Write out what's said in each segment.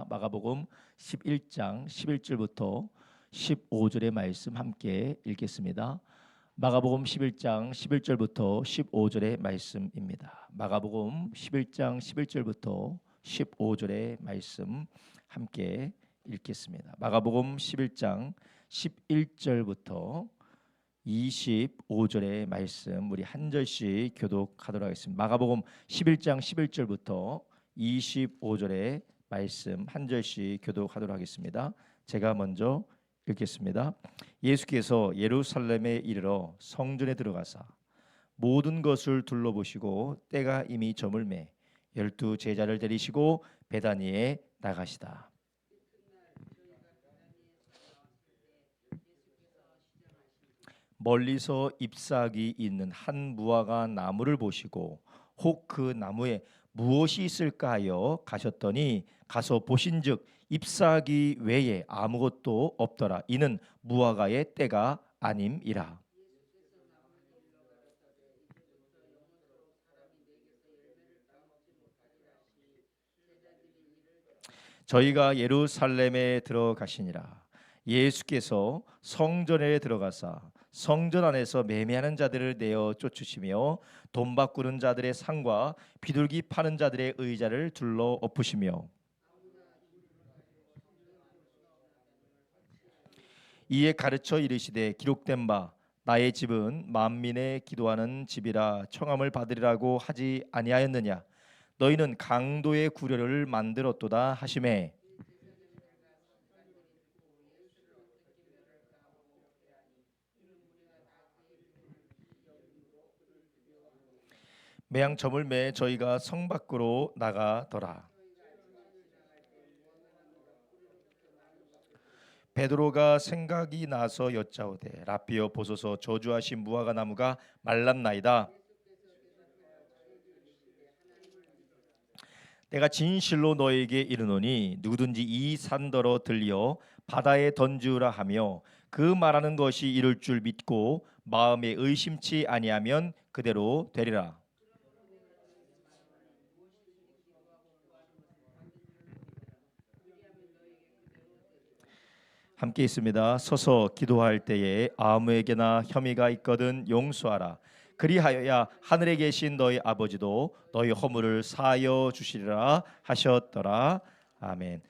읽겠습니다. 마가복음 11장 11절부터 15절의 말씀 함께 읽겠습니다. 마가복음 11장 11절부터 15절의 말씀입니다. 마가복음 11장 11절부터 15절의 말씀 함께 읽겠습니다. 마가복음 11장 11절부터 25절의 말씀 우리 한 절씩 교독하도록 하겠습니다. 마가복음 11장 11절부터 25절의 말씀 한 절씩 교독하도록 하겠습니다. 제가 먼저 읽겠습니다. 예수께서 예루살렘에 이르러 성전에 들어가사 모든 것을 둘러보시고 때가 이미 저물매 12 제자를 데리시고 베다니에 나가시다. 멀리서 잎사귀 있는 한 무화과 나무를 보시고 혹 그 나무에 무엇이 있을까 하여 가셨더니 가서 보신즉 잎사귀 외에 아무것도 없더라. 이는 무화과의 때가 아님이라. 저희가 예루살렘에 들어가시니라. 예수께서 성전에 들어가사 성전 안에서 매매하는 자들을 내어 쫓으시며 돈 바꾸는 자들의 상과 비둘기 파는 자들의 의자를 둘러 엎으시며 이에 가르쳐 이르시되 기록된 바 나의 집은 만민의 기도하는 집이라 청함을 받으리라고 하지 아니하였느냐. 너희는 강도의 구려를 만들었도다 하시매 매양 점을 매 저희가 성 밖으로 나가더라. 베드로가 생각이 나서 여짜오되 라삐어 보소서 저주하신 무화과 나무가 말랐나이다. 내가 진실로 너에게 이르노니 누구든지 이 산더러 들려 바다에 던지우라 하며 그 말하는 것이 이룰 줄 믿고 마음에 의심치 아니하면 그대로 되리라. 함께 있습니다. 서서 기도할 때에 아무에게나 혐의가 있거든 용서하라. 그리하여야 하늘에 계신 너희 아버지도 너희 허물을 사하여 주시리라 하셨더라. 아멘.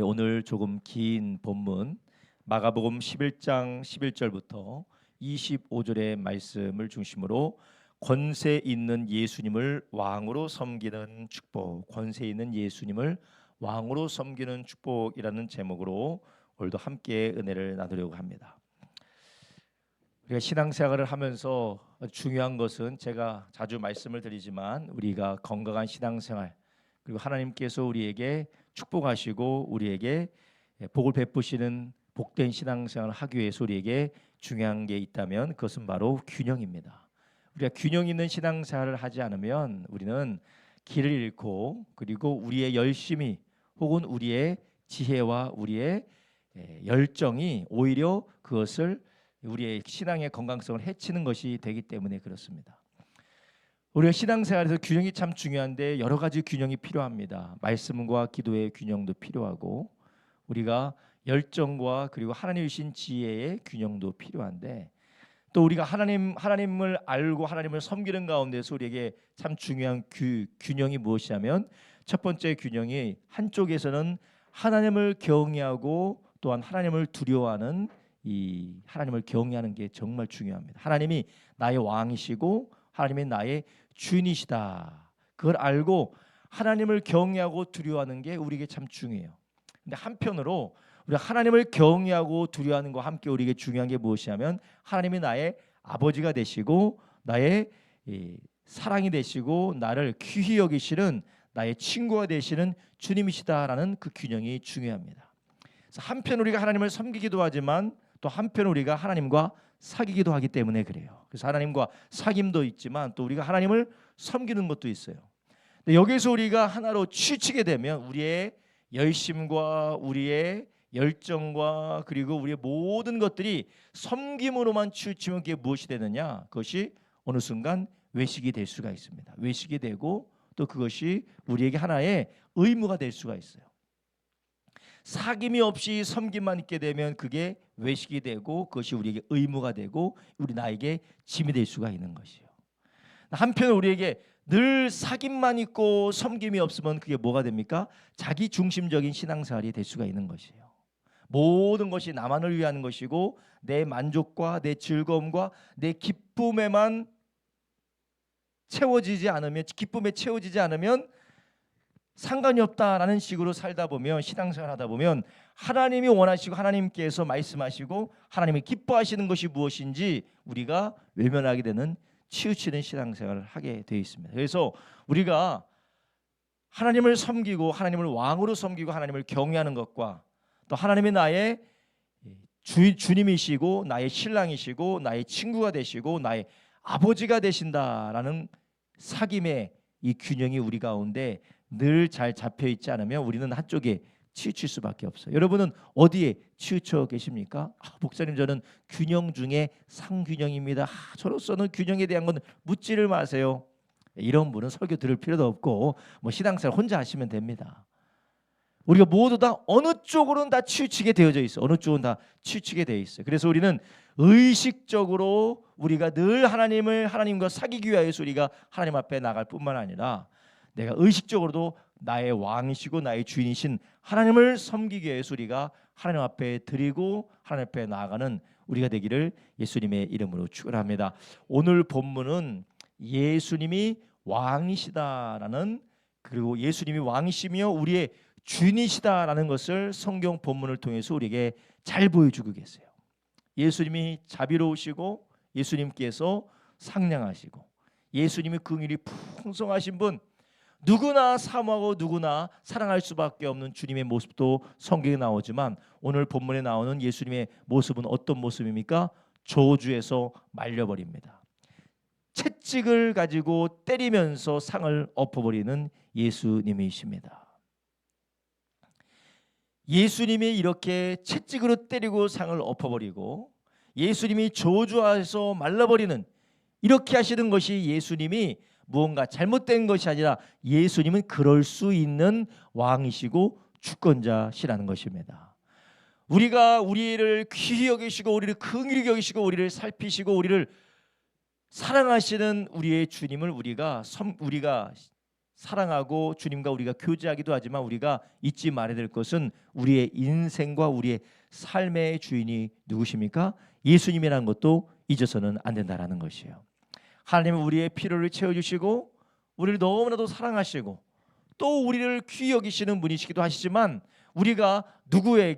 오늘 조금 긴 본문 마가복음 11장 11절부터 25절의 말씀을 중심으로 권세 있는 예수님을 왕으로 섬기는 축복, 권세 있는 예수님을 왕으로 섬기는 축복이라는 제목으로 오늘도 함께 은혜를 나누려고 합니다. 우리가 신앙생활을 하면서 중요한 것은 제가 자주 말씀을 드리지만 우리가 건강한 신앙생활 그리고 하나님께서 우리에게 축복하시고 우리에게 복을 베푸시는 복된 신앙생활을 하기 위해서 우리에게 중요한 게 있다면 그것은 바로 균형입니다. 우리가 균형 있는 신앙생활을 하지 않으면 우리는 길을 잃고 그리고 우리의 열심이 혹은 우리의 지혜와 우리의 열정이 오히려 그것을 우리의 신앙의 건강성을 해치는 것이 되기 때문에 그렇습니다. 우리가 신앙생활에서 균형이 참 중요한데 여러 가지 균형이 필요합니다. 말씀과 기도의 균형도 필요하고 우리가 열정과 그리고 하나님 주신 지혜의 균형도 필요한데 또 우리가 하나님을 알고 하나님을 섬기는 가운데서 우리에게 참 중요한 균형이 무엇이냐면 첫 번째 균형이 한쪽에서는 하나님을 경외하고 또한 하나님을 두려워하는 이 하나님을 경외하는 게 정말 중요합니다. 하나님이 나의 왕이시고 하나님이 나의 주인이시다. 그걸 알고 하나님을 경외하고 두려워하는 게 우리에게 참 중요해요. 근데 한편으로 우리 하나님을 경외하고 두려워하는 것과 함께 우리에게 중요한 게 무엇이냐면 하나님이 나의 아버지가 되시고 나의 사랑이 되시고 나를 귀히 여기시는 나의 친구가 되시는 주님이시다라는 그 균형이 중요합니다. 그래서 한편 우리가 하나님을 섬기기도 하지만 또 한편 우리가 하나님과 사귀기도 하기 때문에 그래요. 그래서 하나님과 사귐도 있지만 또 우리가 하나님을 섬기는 것도 있어요. 근데 여기서 우리가 하나로 치우치게 되면 우리의 열심과 우리의 열정과 그리고 우리의 모든 것들이 섬김으로만 치우치면 그게 무엇이 되느냐? 그것이 어느 순간 외식이 될 수가 있습니다. 외식이 되고 또 그것이 우리에게 하나의 의무가 될 수가 있어요. 사귐이 없이 섬김만 있게 되면 그게 외식이 되고 그것이 우리에게 의무가 되고 우리 나에게 짐이 될 수가 있는 것이요. 한편 우리에게 늘 사귐만 있고 섬김이 없으면 그게 뭐가 됩니까? 자기 중심적인 신앙생활이 될 수가 있는 것이에요. 모든 것이 나만을 위한 것이고 내 만족과 내 즐거움과 내 기쁨에만 기쁨에 채워지지 않으면 상관이 없다라는 식으로 살다 보면, 신앙생활 하다 보면 하나님이 원하시고 하나님께서 말씀하시고 하나님이 기뻐하시는 것이 무엇인지 우리가 외면하게 되는, 치우치는 신앙생활을 하게 되어 있습니다. 그래서 우리가 하나님을 섬기고 하나님을 왕으로 섬기고 하나님을 경외하는 것과 또 하나님이 나의 주님이시고 나의 신랑이시고 나의 친구가 되시고 나의 아버지가 되신다라는 사귐의 이 균형이 우리 가운데 늘 잘 잡혀 있지 않으면 우리는 한쪽에 치우칠 수밖에 없어요. 여러분은 어디에 치우쳐 계십니까? 목사님, 저는 균형 중에 상균형입니다. 저로서는 균형에 대한 건 묻지를 마세요. 이런 분은 설교 들을 필요도 없고 신앙생활 혼자 하시면 됩니다. 우리가 모두 다 어느 쪽으로는 다 치우치게 되어져 있어. 어느 쪽은 다 치우치게 되어 있어요. 그래서 우리는 의식적으로 우리가 늘 하나님과 사귀기 위해서 우리가 하나님 앞에 나갈 뿐만 아니라 내가 의식적으로도 나의 왕이시고 나의 주인이신 하나님을 섬기기 위해서 우리가 하나님 앞에 드리고 하나님 앞에 나아가는 우리가 되기를 예수님의 이름으로 축원합니다. 오늘 본문은 예수님이 왕이시다라는, 그리고 예수님이 왕이시며 우리의 주인이시다라는 것을 성경 본문을 통해서 우리에게 잘 보여주고 계세요. 예수님이 자비로우시고 예수님께서 상냥하시고 예수님이 긍휼이 풍성하신 분, 누구나 사모하고 누구나 사랑할 수밖에 없는 주님의 모습도 성경에 나오지만 오늘 본문에 나오는 예수님의 모습은 어떤 모습입니까? 저주에서 말려버립니다. 채찍을 가지고 때리면서 상을 엎어버리는 예수님이십니다. 예수님이 이렇게 채찍으로 때리고 상을 엎어버리고 예수님이 저주하여서 말라버리는, 이렇게 하시는 것이 예수님이 무언가 잘못된 것이 아니라 예수님은 그럴 수 있는 왕이시고 주권자시라는 것입니다. 우리가 우리를 귀히 여기시고 우리를 긍휼히 여기시고 우리를 살피시고 우리를 사랑하시는 우리의 주님을 우리가 사랑하고 주님과 우리가 교제하기도 하지만 우리가 잊지 말아야 될 것은 우리의 인생과 우리의 삶의 주인이 누구십니까? 예수님이라는 것도 잊어서는 안 된다라는 것이에요. 하나님은 우리의 필요를 채워주시고 우리를 너무나도 사랑하시고 또 우리를 귀히 여기시는 분이시기도 하시지만 우리가 누구를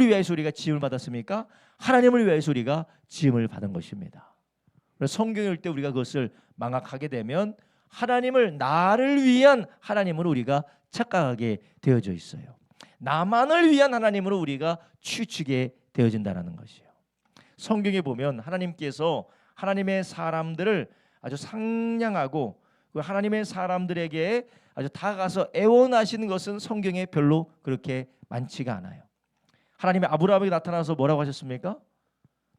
위해서 우리가 지음을 받았습니까? 하나님을 위해서 우리가 지음을 받은 것입니다. 그래서 성경을 읽을 때 우리가 그것을 망각하게 되면 하나님을 나를 위한 하나님으로 우리가 착각하게 되어져 있어요. 나만을 위한 하나님으로 우리가 치우치게 되어진다는 것이에요. 성경에 보면 하나님께서 하나님의 사람들을 아주 상냥하고 하나님의 사람들에게 아주 다가가서 애원하시는 것은 성경에 별로 그렇게 많지가 않아요. 하나님의 아브라함에게 나타나서 뭐라고 하셨습니까?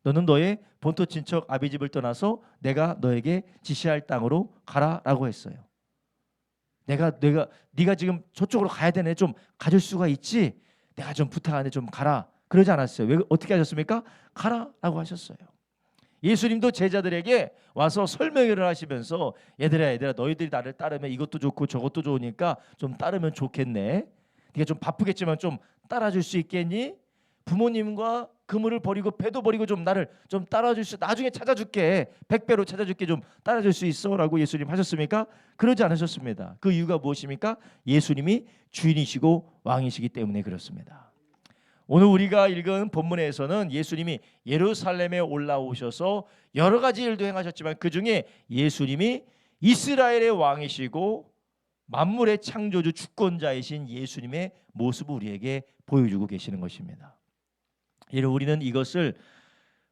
너는 너의 본토 친척 아비 집을 떠나서 내가 너에게 지시할 땅으로 가라라고 했어요. 네가 지금 저쪽으로 가야 되네, 좀 가줄 수가 있지? 내가 좀 부탁하는데 좀 가라. 그러지 않았어요. 왜 어떻게 하셨습니까? 가라라고 하셨어요. 예수님도 제자들에게 와서 설명을 하시면서 얘들아 너희들이 나를 따르면 이것도 좋고 저것도 좋으니까 좀 따르면 좋겠네. 네가 좀 바쁘겠지만 좀 따라줄 수 있겠니? 부모님과 그물을 버리고 배도 버리고 좀 나를 좀 따라줄 수, 나중에 찾아줄게, 100배로 찾아줄게, 좀 따라줄 수 있어 라고 예수님 하셨습니까? 그러지 않으셨습니다. 그 이유가 무엇입니까? 예수님이 주인이시고 왕이시기 때문에 그렇습니다. 오늘 우리가 읽은 본문에서는 예수님이 예루살렘에 올라오셔서 여러 가지 일도 행하셨지만 그 중에 예수님이 이스라엘의 왕이시고 만물의 창조주 주권자이신 예수님의 모습을 우리에게 보여주고 계시는 것입니다. 우리는 이것을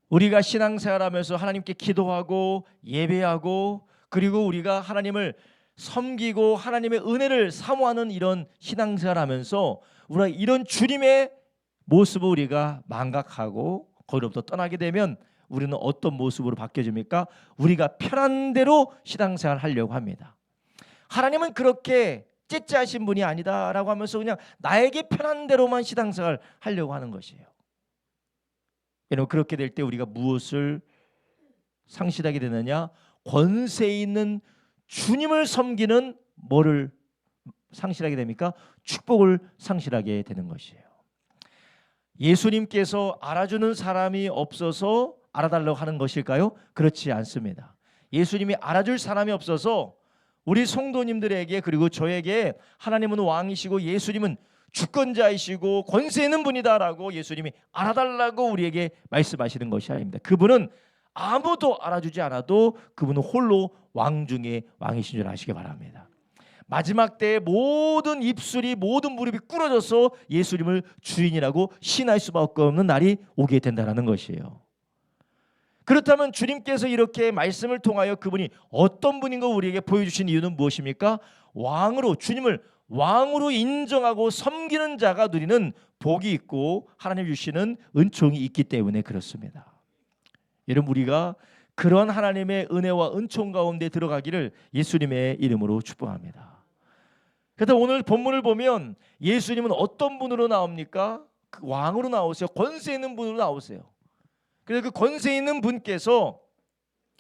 우리가 신앙생활하면서 하나님께 기도하고 예배하고 그리고 우리가 하나님을 섬기고 하나님의 은혜를 사모하는 이런 신앙생활하면서 우리가 이런 주님의 모습을 우리가 망각하고 거기로부터 떠나게 되면 우리는 어떤 모습으로 바뀌어집니까? 우리가 편한 대로 신앙생활을 하려고 합니다. 하나님은 그렇게 째째하신 분이 아니다라고 하면서 그냥 나에게 편한 대로만 신앙생활을 하려고 하는 것이에요. 여러분, 그렇게 될 때 우리가 무엇을 상실하게 되느냐? 권세 있는 주님을 섬기는 뭐를 상실하게 됩니까? 축복을 상실하게 되는 것이에요. 예수님께서 알아주는 사람이 없어서 알아달라고 하는 것일까요? 그렇지 않습니다. 예수님이 알아줄 사람이 없어서 우리 성도님들에게, 그리고 저에게 하나님은 왕이시고 예수님은 주권자이시고 권세 있는 분이다라고 예수님이 알아달라고 우리에게 말씀하시는 것이 아닙니다. 그분은 아무도 알아주지 않아도 그분은 홀로 왕 중에 왕이신 줄 아시기 바랍니다. 마지막 때에 모든 입술이, 모든 무릎이 꿇어져서 예수님을 주인이라고 신할 수밖에 없는 날이 오게 된다는 것이에요. 그렇다면 주님께서 이렇게 말씀을 통하여 그분이 어떤 분인 거 우리에게 보여주신 이유는 무엇입니까? 왕으로, 주님을 왕으로 인정하고 섬기는 자가 누리는 복이 있고 하나님 주시는 은총이 있기 때문에 그렇습니다. 여러분, 우리가 그런 하나님의 은혜와 은총 가운데 들어가기를 예수님의 이름으로 축복합니다. 그래서 오늘 본문을 보면 예수님은 어떤 분으로 나옵니까? 그 왕으로 나오세요. 권세 있는 분으로 나오세요. 그래서 그 권세 있는 분께서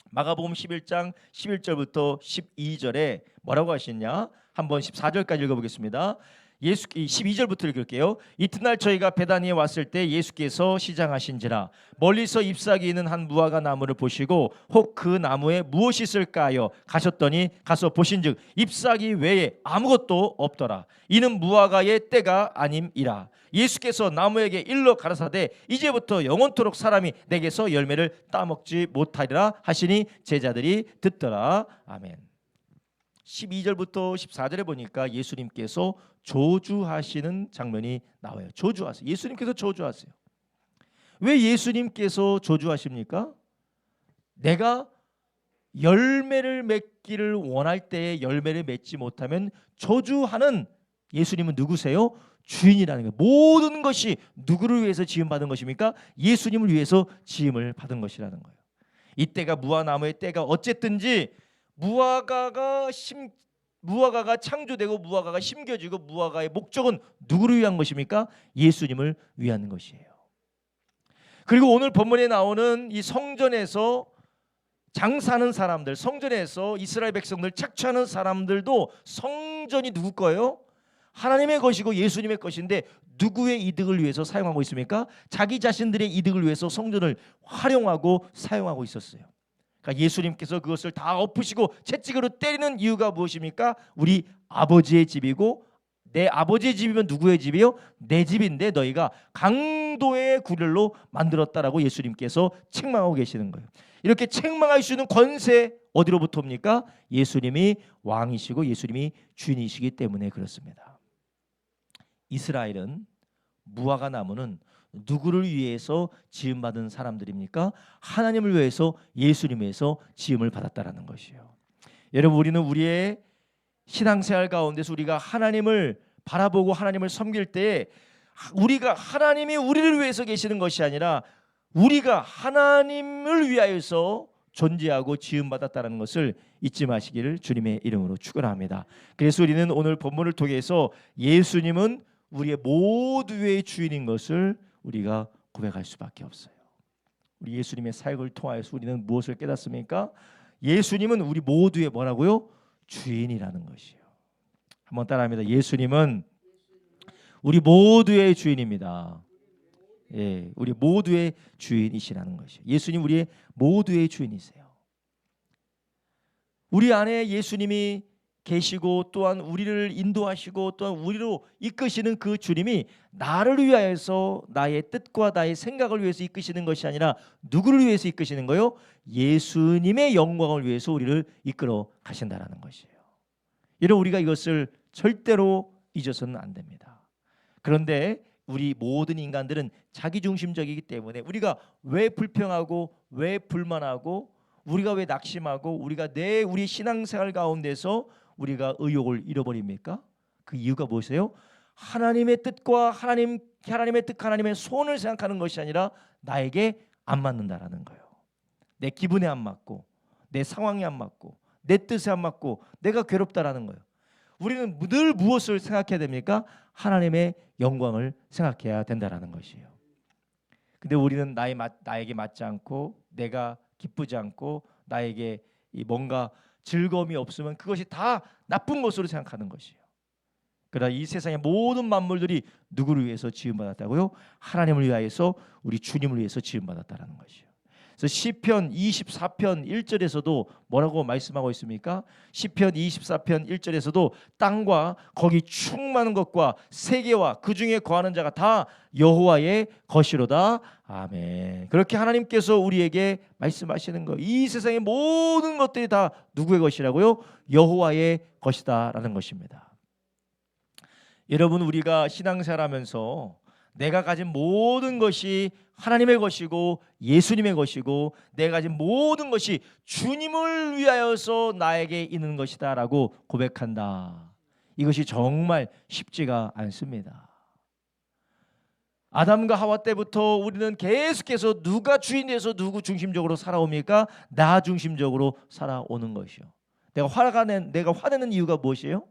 마가복음 11장 11절부터 12절에 뭐라고 하시냐? 한번 14절까지 읽어보겠습니다. 12절부터 읽을게요. 이튿날 저희가 베다니에 왔을 때 예수께서 시장하신지라 멀리서 잎사귀 있는 한 무화과 나무를 보시고 혹 그 나무에 무엇이 있을까 요 가셨더니 가서 보신즉 잎사귀 외에 아무것도 없더라. 이는 무화과의 때가 아님이라. 예수께서 나무에게 일러 가라사대 이제부터 영원토록 사람이 내게서 열매를 따먹지 못하리라 하시니 제자들이 듣더라. 아멘. 12절부터 14절에 보니까 예수님께서 저주하시는 장면이 나와요. 저주하세요. 예수님께서 저주하세요. 왜 예수님께서 저주하십니까? 내가 열매를 맺기를 원할 때에 열매를 맺지 못하면 저주하는 예수님은 누구세요? 주인이라는 거예요. 모든 것이 누구를 위해서 지음받은 것입니까? 예수님을 위해서 지음을 받은 것이라는 거예요. 이때가 무화과나무의 때가 어쨌든지 무화과가 창조되고 무화과가 심겨지고 무화과의 목적은 누구를 위한 것입니까? 예수님을 위한 것이에요. 그리고 오늘 본문에 나오는 이 성전에서 장사하는 사람들, 성전에서 이스라엘 백성들 착취하는 사람들도 성전이 누구 거예요? 하나님의 것이고 예수님의 것인데 누구의 이득을 위해서 사용하고 있습니까? 자기 자신들의 이득을 위해서 성전을 활용하고 사용하고 있었어요. 그러니까 예수님께서 그것을 다 엎으시고 채찍으로 때리는 이유가 무엇입니까? 우리 아버지의 집이고 내 아버지의 집이면 누구의 집이요? 내 집인데 너희가 강도의 구렬로 만들었다라고 예수님께서 책망하고 계시는 거예요. 이렇게 책망할 수 있는 권세 어디로부터입니까? 예수님이 왕이시고 예수님이 주인이시기 때문에 그렇습니다. 이스라엘은 무화과 나무는 누구를 위해서 지음받은 사람들입니까? 하나님을 위해서, 예수님을 위해서 지음을 받았다라는 것이에요. 여러분, 우리는 우리의 신앙생활 가운데서 우리가 하나님을 바라보고 하나님을 섬길 때 우리가 하나님이 우리를 위해서 계시는 것이 아니라 우리가 하나님을 위하여서 존재하고 지음받았다는 것을 잊지 마시기를 주님의 이름으로 축원합니다. 그래서 우리는 오늘 본문을 통해서 예수님은 우리의 모두의 주인인 것을 우리가 고백할 수밖에 없어요. 우리 예수님의 사역을 통하여서 우리는 무엇을 깨닫습니까? 예수님은 우리 모두의 뭐라고요? 주인이라는 것이에요. 한번 따라합니다. 예수님은 우리 모두의 주인입니다. 예, 우리 모두의 주인이시라는 것이에요. 예수님 우리의 모두의 주인이세요. 우리 안에 예수님이 계시고 또한 우리를 인도하시고 또한 우리로 이끄시는 그 주님이 나를 위하여서 나의 뜻과 나의 생각을 위해서 이끄시는 것이 아니라 누구를 위해서 이끄시는 거요? 예수님의 영광을 위해서 우리를 이끌어 가신다라는 것이에요. 이런 우리가 이것을 절대로 잊어서는 안 됩니다. 그런데 우리 모든 인간들은 자기중심적이기 때문에 우리가 왜 불평하고 왜 불만하고 우리가 왜 낙심하고 우리가 우리 신앙생활 가운데서 우리가 의욕을 잃어버립니까? 그 이유가 무엇이에요? 하나님의 뜻과 하나님의 뜻, 하나님의 소원을 생각하는 것이 아니라 나에게 안 맞는다라는 거예요. 내 기분에 안 맞고 내 상황에 안 맞고 내 뜻에 안 맞고 내가 괴롭다라는 거예요. 우리는 늘 무엇을 생각해야 됩니까? 하나님의 영광을 생각해야 된다라는 것이에요. 근데 우리는 나에게 맞지 않고 내가 기쁘지 않고 나에게 뭔가 즐거움이 없으면 그것이 다 나쁜 것으로 생각하는 것이에요. 그러나 이 세상의 모든 만물들이 누구를 위해서 지음받았다고요? 하나님을 위하여서, 우리 주님을 위해서 지음받았다라는 것이에요. 그래서 시편 24편 1절에서도 뭐라고 말씀하고 있습니까? 시편 24편 1절에서도 땅과 거기 충만한 것과 세계와 그 중에 거하는 자가 다 여호와의 것이로다. 아멘. 그렇게 하나님께서 우리에게 말씀하시는 거, 이 세상의 모든 것들이 다 누구의 것이라고요? 여호와의 것이다라는 것입니다. 여러분, 우리가 신앙생활하면서 내가 가진 모든 것이 하나님의 것이고 예수님의 것이고 내가 가진 모든 것이 주님을 위하여서 나에게 있는 것이다 라고 고백한다. 이것이 정말 쉽지가 않습니다. 아담과 하와 때부터 우리는 계속해서 누가 주인 돼서 누구 중심적으로 살아옵니까? 나 중심적으로 살아오는 것이요. 내가 화내는 이유가 무엇이에요?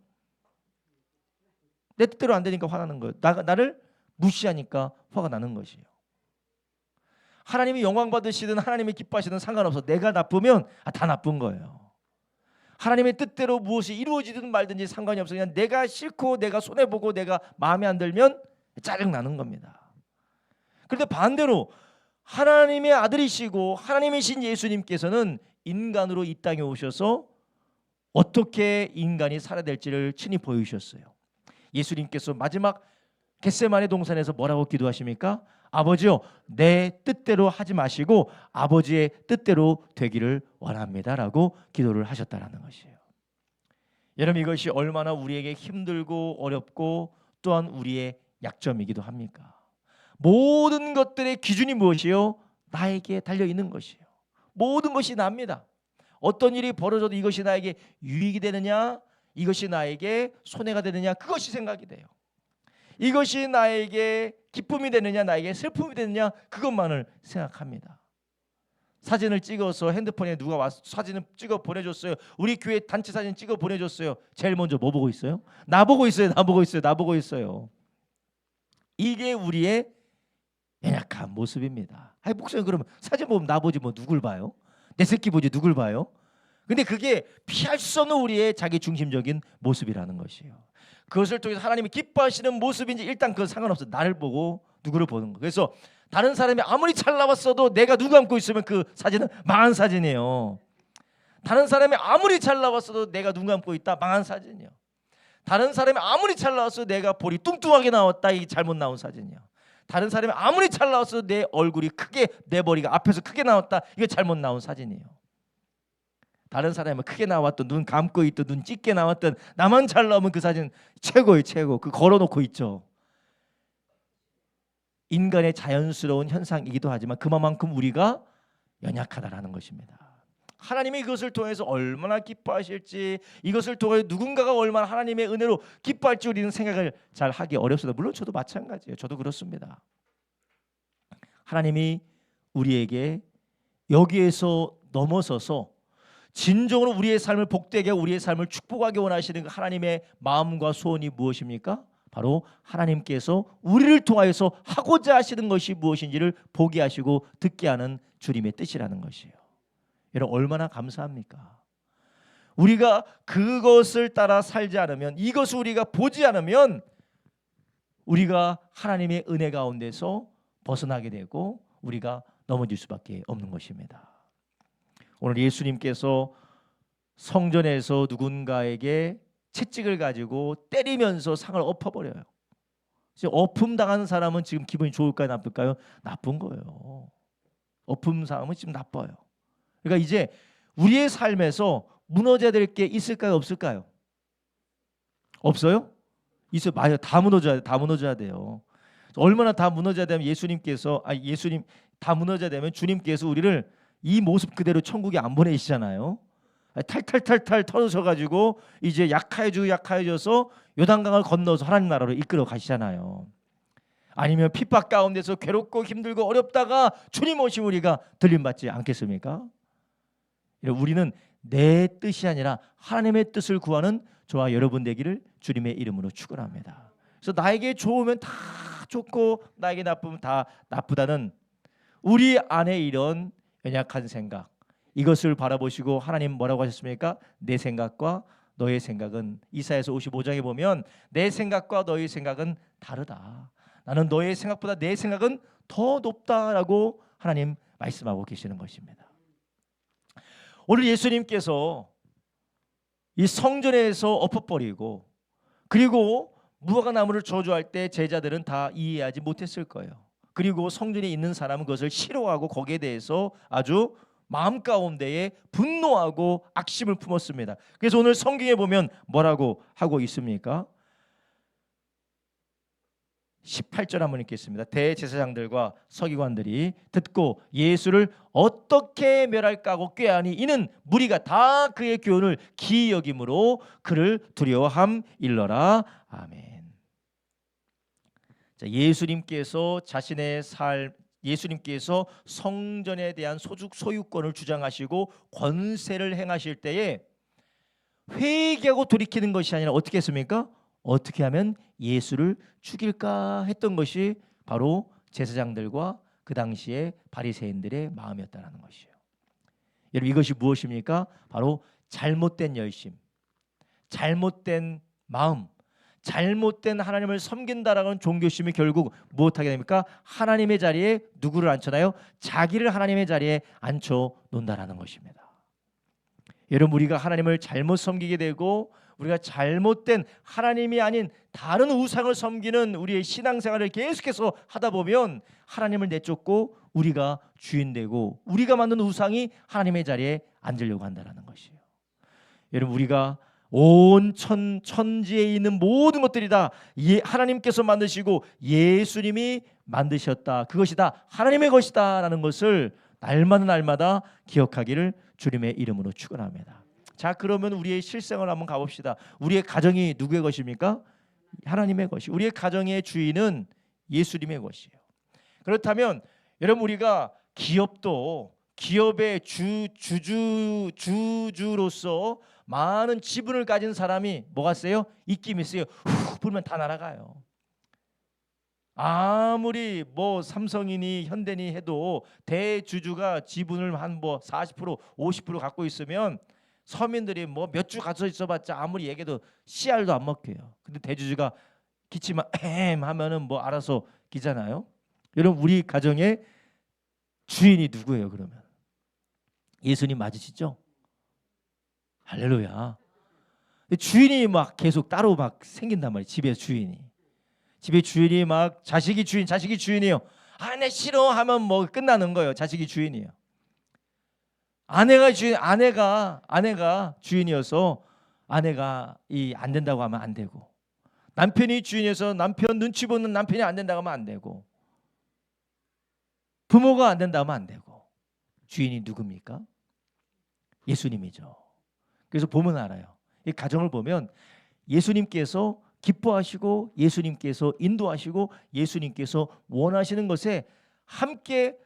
내 뜻대로 안 되니까 화나는 거예요. 나를 무시하니까 화가 나는 것이에요. 하나님이 영광 받으시든 하나님이 기뻐하시든 상관없어. 내가 나쁘면 다 나쁜 거예요. 하나님의 뜻대로 무엇이 이루어지든 말든지 상관이 없어. 그냥 내가 싫고 내가 손해보고 내가 마음에 안 들면 짜증나는 겁니다. 그런데 반대로 하나님의 아들이시고 하나님이신 예수님께서는 인간으로 이 땅에 오셔서 어떻게 인간이 살아야 될지를 친히 보여주셨어요. 예수님께서 마지막 겟세마네 동산에서 뭐라고 기도하십니까? 아버지요, 내 뜻대로 하지 마시고 아버지의 뜻대로 되기를 원합니다라고 기도를 하셨다라는 것이에요. 여러분, 이것이 얼마나 우리에게 힘들고 어렵고 또한 우리의 약점이기도 합니까? 모든 것들의 기준이 무엇이요? 나에게 달려있는 것이에요. 모든 것이 납니다. 어떤 일이 벌어져도 이것이 나에게 유익이 되느냐, 이것이 나에게 손해가 되느냐, 그것이 생각이 돼요. 이것이 나에게 기쁨이 되느냐, 나에게 슬픔이 되느냐, 그것만을 생각합니다. 사진을 찍어서 핸드폰에 누가 와서 사진을 찍어 보내줬어요. 우리 교회 단체 사진 찍어 보내줬어요. 제일 먼저 뭐 보고 있어요? 나 보고 있어요. 나 보고 있어요. 나 보고 있어요. 이게 우리의 연약한 모습입니다. 아니, 목사님, 그러면 사진 보면 나 보지 뭐 누굴 봐요? 내 새끼 보지 누굴 봐요? 근데 그게 피할 수 없는 우리의 자기 중심적인 모습이라는 것이에요. 그것을 통해서 하나님이 기뻐하시는 모습인지 일단 그건 상관없어. 나를 보고 누구를 보는 거. 그래서 다른 사람이 아무리 잘 나왔어도 내가 누구 안고 있으면 그 사진은 망한 사진이에요. 다른 사람이 아무리 잘 나왔어도 내가 누구 안고 있다, 망한 사진이에요. 다른 사람이 아무리 잘 나왔어도 내가 볼이 뚱뚱하게 나왔다, 이게 잘못 나온 사진이에요. 다른 사람이 아무리 잘 나왔어도 내 얼굴이 크게, 내 머리가 앞에서 크게 나왔다, 이게 잘못 나온 사진이에요. 다른 사람은 크게 나왔던, 눈 감고 있던, 눈 찢게 나왔던, 나만 잘 나오면 그 사진 최고예요, 최고. 그 걸어놓고 있죠. 인간의 자연스러운 현상이기도 하지만 그만큼 우리가 연약하다라는 것입니다. 하나님이 이것을 통해서 얼마나 기뻐하실지, 이것을 통해 누군가가 얼마나 하나님의 은혜로 기뻐할지 우리는 생각을 잘 하기 어렵습니다. 물론 저도 마찬가지예요. 저도 그렇습니다. 하나님이 우리에게 여기에서 넘어서서 진정으로 우리의 삶을 복되게, 우리의 삶을 축복하게 원하시는 하나님의 마음과 소원이 무엇입니까? 바로 하나님께서 우리를 통하여서 하고자 하시는 것이 무엇인지를 보게 하시고 듣게 하는 주님의 뜻이라는 것이에요. 여러분, 얼마나 감사합니까? 우리가 그것을 따라 살지 않으면, 이것을 우리가 보지 않으면 우리가 하나님의 은혜 가운데서 벗어나게 되고 우리가 넘어질 수밖에 없는 것입니다. 오늘 예수님께서 성전에서 누군가에게 채찍을 가지고 때리면서 상을 엎어버려요. 엎음 당하는 사람은 지금 기분이 좋을까요, 나쁠까요? 나쁜 거예요. 엎음 당하면 지금 나빠요. 그러니까 이제 우리의 삶에서 무너져야 될 게 있을까요, 없을까요? 없어요? 있어요. 맞아요. 다 무너져야 돼요. 얼마나 다 무너져야 되면 예수님 다 무너져야 되면 주님께서 우리를 이 모습 그대로 천국에 안 보내시잖아요. 탈탈탈탈 털으셔가지고 이제 약해져서 요단강을 건너서 하나님 나라로 이끌어 가시잖아요. 아니면 핍박 가운데서 괴롭고 힘들고 어렵다가 주님 오시면 우리가 들림받지 않겠습니까? 우리는 내 뜻이 아니라 하나님의 뜻을 구하는 저와 여러분 되기를 주님의 이름으로 축원합니다. 그래서 나에게 좋으면 다 좋고 나에게 나쁘면 다 나쁘다는 우리 안에 이런 연약한 생각, 이것을 바라보시고 하나님 뭐라고 하셨습니까? 내 생각과 너의 생각은, 이사야서 55장에 보면 내 생각과 너의 생각은 다르다. 나는 너의 생각보다 내 생각은 더 높다라고 하나님 말씀하고 계시는 것입니다. 오늘 예수님께서 이 성전에서 엎어버리고 그리고 무화과 나무를 저주할 때 제자들은 다 이해하지 못했을 거예요. 그리고 성전에 있는 사람은 그것을 싫어하고 거기에 대해서 아주 마음 가운데에 분노하고 악심을 품었습니다. 그래서 오늘 성경에 보면 뭐라고 하고 있습니까? 18절 한번 읽겠습니다. 대제사장들과 서기관들이 듣고 예수를 어떻게 멸할까 하고 꾀하니 이는 무리가 다 그의 교훈을 기이 여김으로 그를 두려워함 일러라. 아멘. 자, 예수님께서 자신의 예수님께서 성전에 대한 소유권을 주장하시고 권세를 행하실 때에 회개하고 돌이키는 것이 아니라 어떻게 했습니까? 어떻게 하면 예수를 죽일까 했던 것이 바로 제사장들과 그 당시에 바리새인들의 마음이었다는 것이에요. 여러분, 이것이 무엇입니까? 바로 잘못된 열심, 잘못된 마음, 잘못된 하나님을 섬긴다라는 종교심이 결국 무엇하게 됩니까? 하나님의 자리에 누구를 앉혀놔요? 자기를 하나님의 자리에 앉혀 놓는다라는 것입니다. 여러분, 우리가 하나님을 잘못 섬기게 되고 우리가 잘못된 하나님이 아닌 다른 우상을 섬기는 우리의 신앙생활을 계속해서 하다 보면 하나님을 내쫓고 우리가 주인 되고 우리가 만든 우상이 하나님의 자리에 앉으려고 한다는 것이에요. 여러분, 우리가 온 천지에 있는 모든 것들이 다 하나님께서 만드시고 예수님이 만드셨다. 그것이 다 하나님의 것이다 라는 것을 날마다 기억하기를 주님의 이름으로 축원합니다. 자, 그러면 우리의 실생활 한번 가봅시다. 우리의 가정이 누구의 것입니까? 하나님의 것이. 우리의 가정의 주인은 예수님의 것이에요. 그렇다면 여러분, 우리가 기업도 기업의 주주로서 많은 지분을 가진 사람이 뭐가 세요? 입김이 세요. 훅 불면 다 날아가요. 아무리 뭐 삼성이니 현대니 해도 대주주가 지분을 한 뭐 40% 50% 갖고 있으면 서민들이 뭐 몇 주 가서 있어봤자 아무리 얘기해도 씨알도 안 먹혀요. 근데 대주주가 기침만 하면은 뭐 알아서 기잖아요. 여러분, 우리 가정의 주인이 누구예요? 그러면 예수님 맞으시죠? 할렐루야. 주인이 막 계속 따로 막 생긴단 말이에요. 집에 주인이 막 자식이 주인이에요. 아, 내 싫어 하면 뭐 끝나는 거예요. 자식이 주인이에요. 아내가 주인이어서 아내가 안 된다고 하면 안 되고, 남편이 주인이어서 남편 눈치 보는 남편이 안 된다고 하면 안 되고, 부모가 안 된다고 하면 안 되고, 주인이 누굽니까? 예수님이죠. 그래서 보면 알아요. 이 가정을 보면 예수님께서 기뻐하시고 예수님께서 인도하시고 예수님께서 원하시는 것에 함께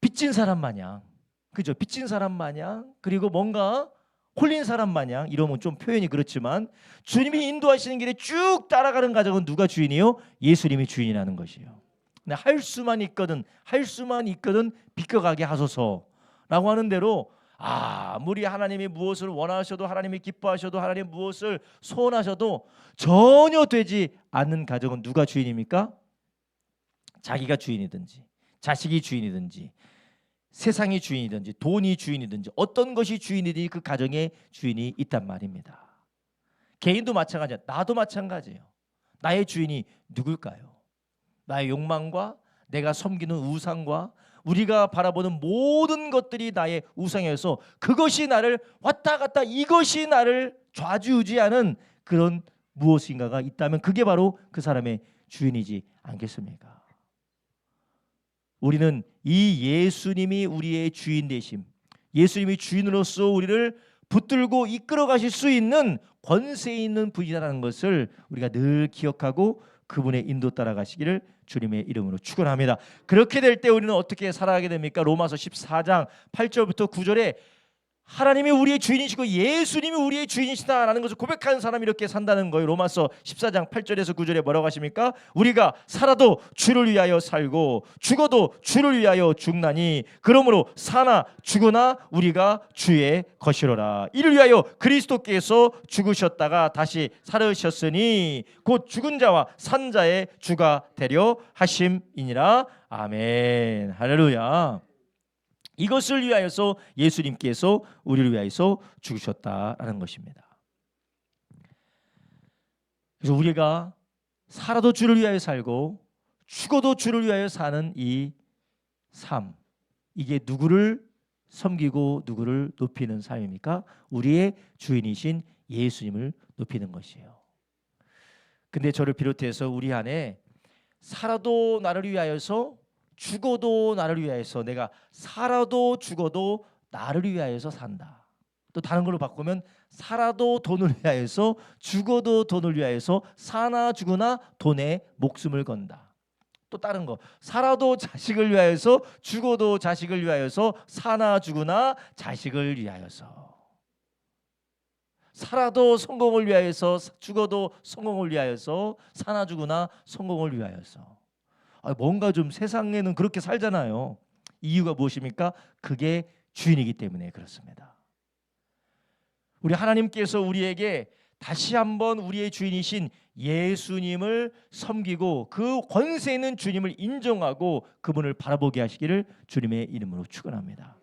빚진 사람 마냥, 그죠? 빚진 사람 마냥, 그리고 뭔가 홀린 사람 마냥, 이러면 좀 표현이 그렇지만 주님이 인도하시는 길에 쭉 따라가는 가정은 누가 주인이요? 예수님이 주인이라는 것이에요. 할 수만 있거든 비껴가게 하소서라고 하는 대로, 아무리 하나님이 무엇을 원하셔도, 하나님이 기뻐하셔도, 하나님 무엇을 소원하셔도 전혀 되지 않는 가정은 누가 주인입니까? 자기가 주인이든지 자식이 주인이든지 세상이 주인이든지 돈이 주인이든지 어떤 것이 주인이든지 그 가정에 주인이 있단 말입니다. 개인도 마찬가지야. 나도 마찬가지예요. 나의 주인이 누굴까요? 나의 욕망과 내가 섬기는 우상과 우리가 바라보는 모든 것들이 나의 우상이어서 그것이 나를 왔다 갔다, 이것이 나를 좌지우지하는 그런 무엇인가가 있다면 그게 바로 그 사람의 주인이지 않겠습니까? 우리는 이 예수님이 우리의 주인 되심, 예수님이 주인으로서 우리를 붙들고 이끌어 가실 수 있는 권세 있는 분이라는 것을 우리가 늘 기억하고 그분의 인도 따라가시기를 주님의 이름으로 축원합니다. 그렇게 될 때 우리는 어떻게 살아가게 됩니까? 로마서 14장 8절부터 9절에 하나님이 우리의 주인이시고 예수님이 우리의 주인이시다라는 것을 고백하는 사람이 이렇게 산다는 거예요. 로마서 14장 8절에서 9절에 뭐라고 하십니까? 우리가 살아도 주를 위하여 살고 죽어도 주를 위하여 죽나니 그러므로 사나 죽으나 우리가 주의 것이로라. 이를 위하여 그리스도께서 죽으셨다가 다시 살으셨으니 곧 죽은 자와 산 자의 주가 되려 하심이니라. 아멘. 할렐루야. 이것을 위하여서 예수님께서 우리를 위하여서 죽으셨다라는 것입니다. 그래서 우리가 살아도 주를 위하여 살고 죽어도 주를 위하여 사는 이 삶, 이게 누구를 섬기고 누구를 높이는 삶입니까? 우리의 주인이신 예수님을 높이는 것이에요. 근데 저를 비롯해서 우리 안에 살아도 나를 위하여서 죽어도 나를 위하여서, 내가 살아도 죽어도 나를 위하여서 산다. 또 다른 걸로 바꾸면 살아도 돈을 위하여서 죽어도 돈을 위하여서 사나 죽으나 돈에 목숨을 건다. 또 다른 거, 살아도 자식을 위하여서 죽어도 자식을 위하여서 사나 죽으나 자식을 위하여서, 살아도 성공을 위하여서 죽어도 성공을 위하여서 사나 죽으나 성공을 위하여서. 뭔가 좀 세상에는 그렇게 살잖아요. 이유가 무엇입니까? 그게 주인이기 때문에 그렇습니다. 우리 하나님께서 우리에게 다시 한번 우리의 주인이신 예수님을 섬기고 그 권세 있는 주님을 인정하고 그분을 바라보게 하시기를 주님의 이름으로 축원합니다.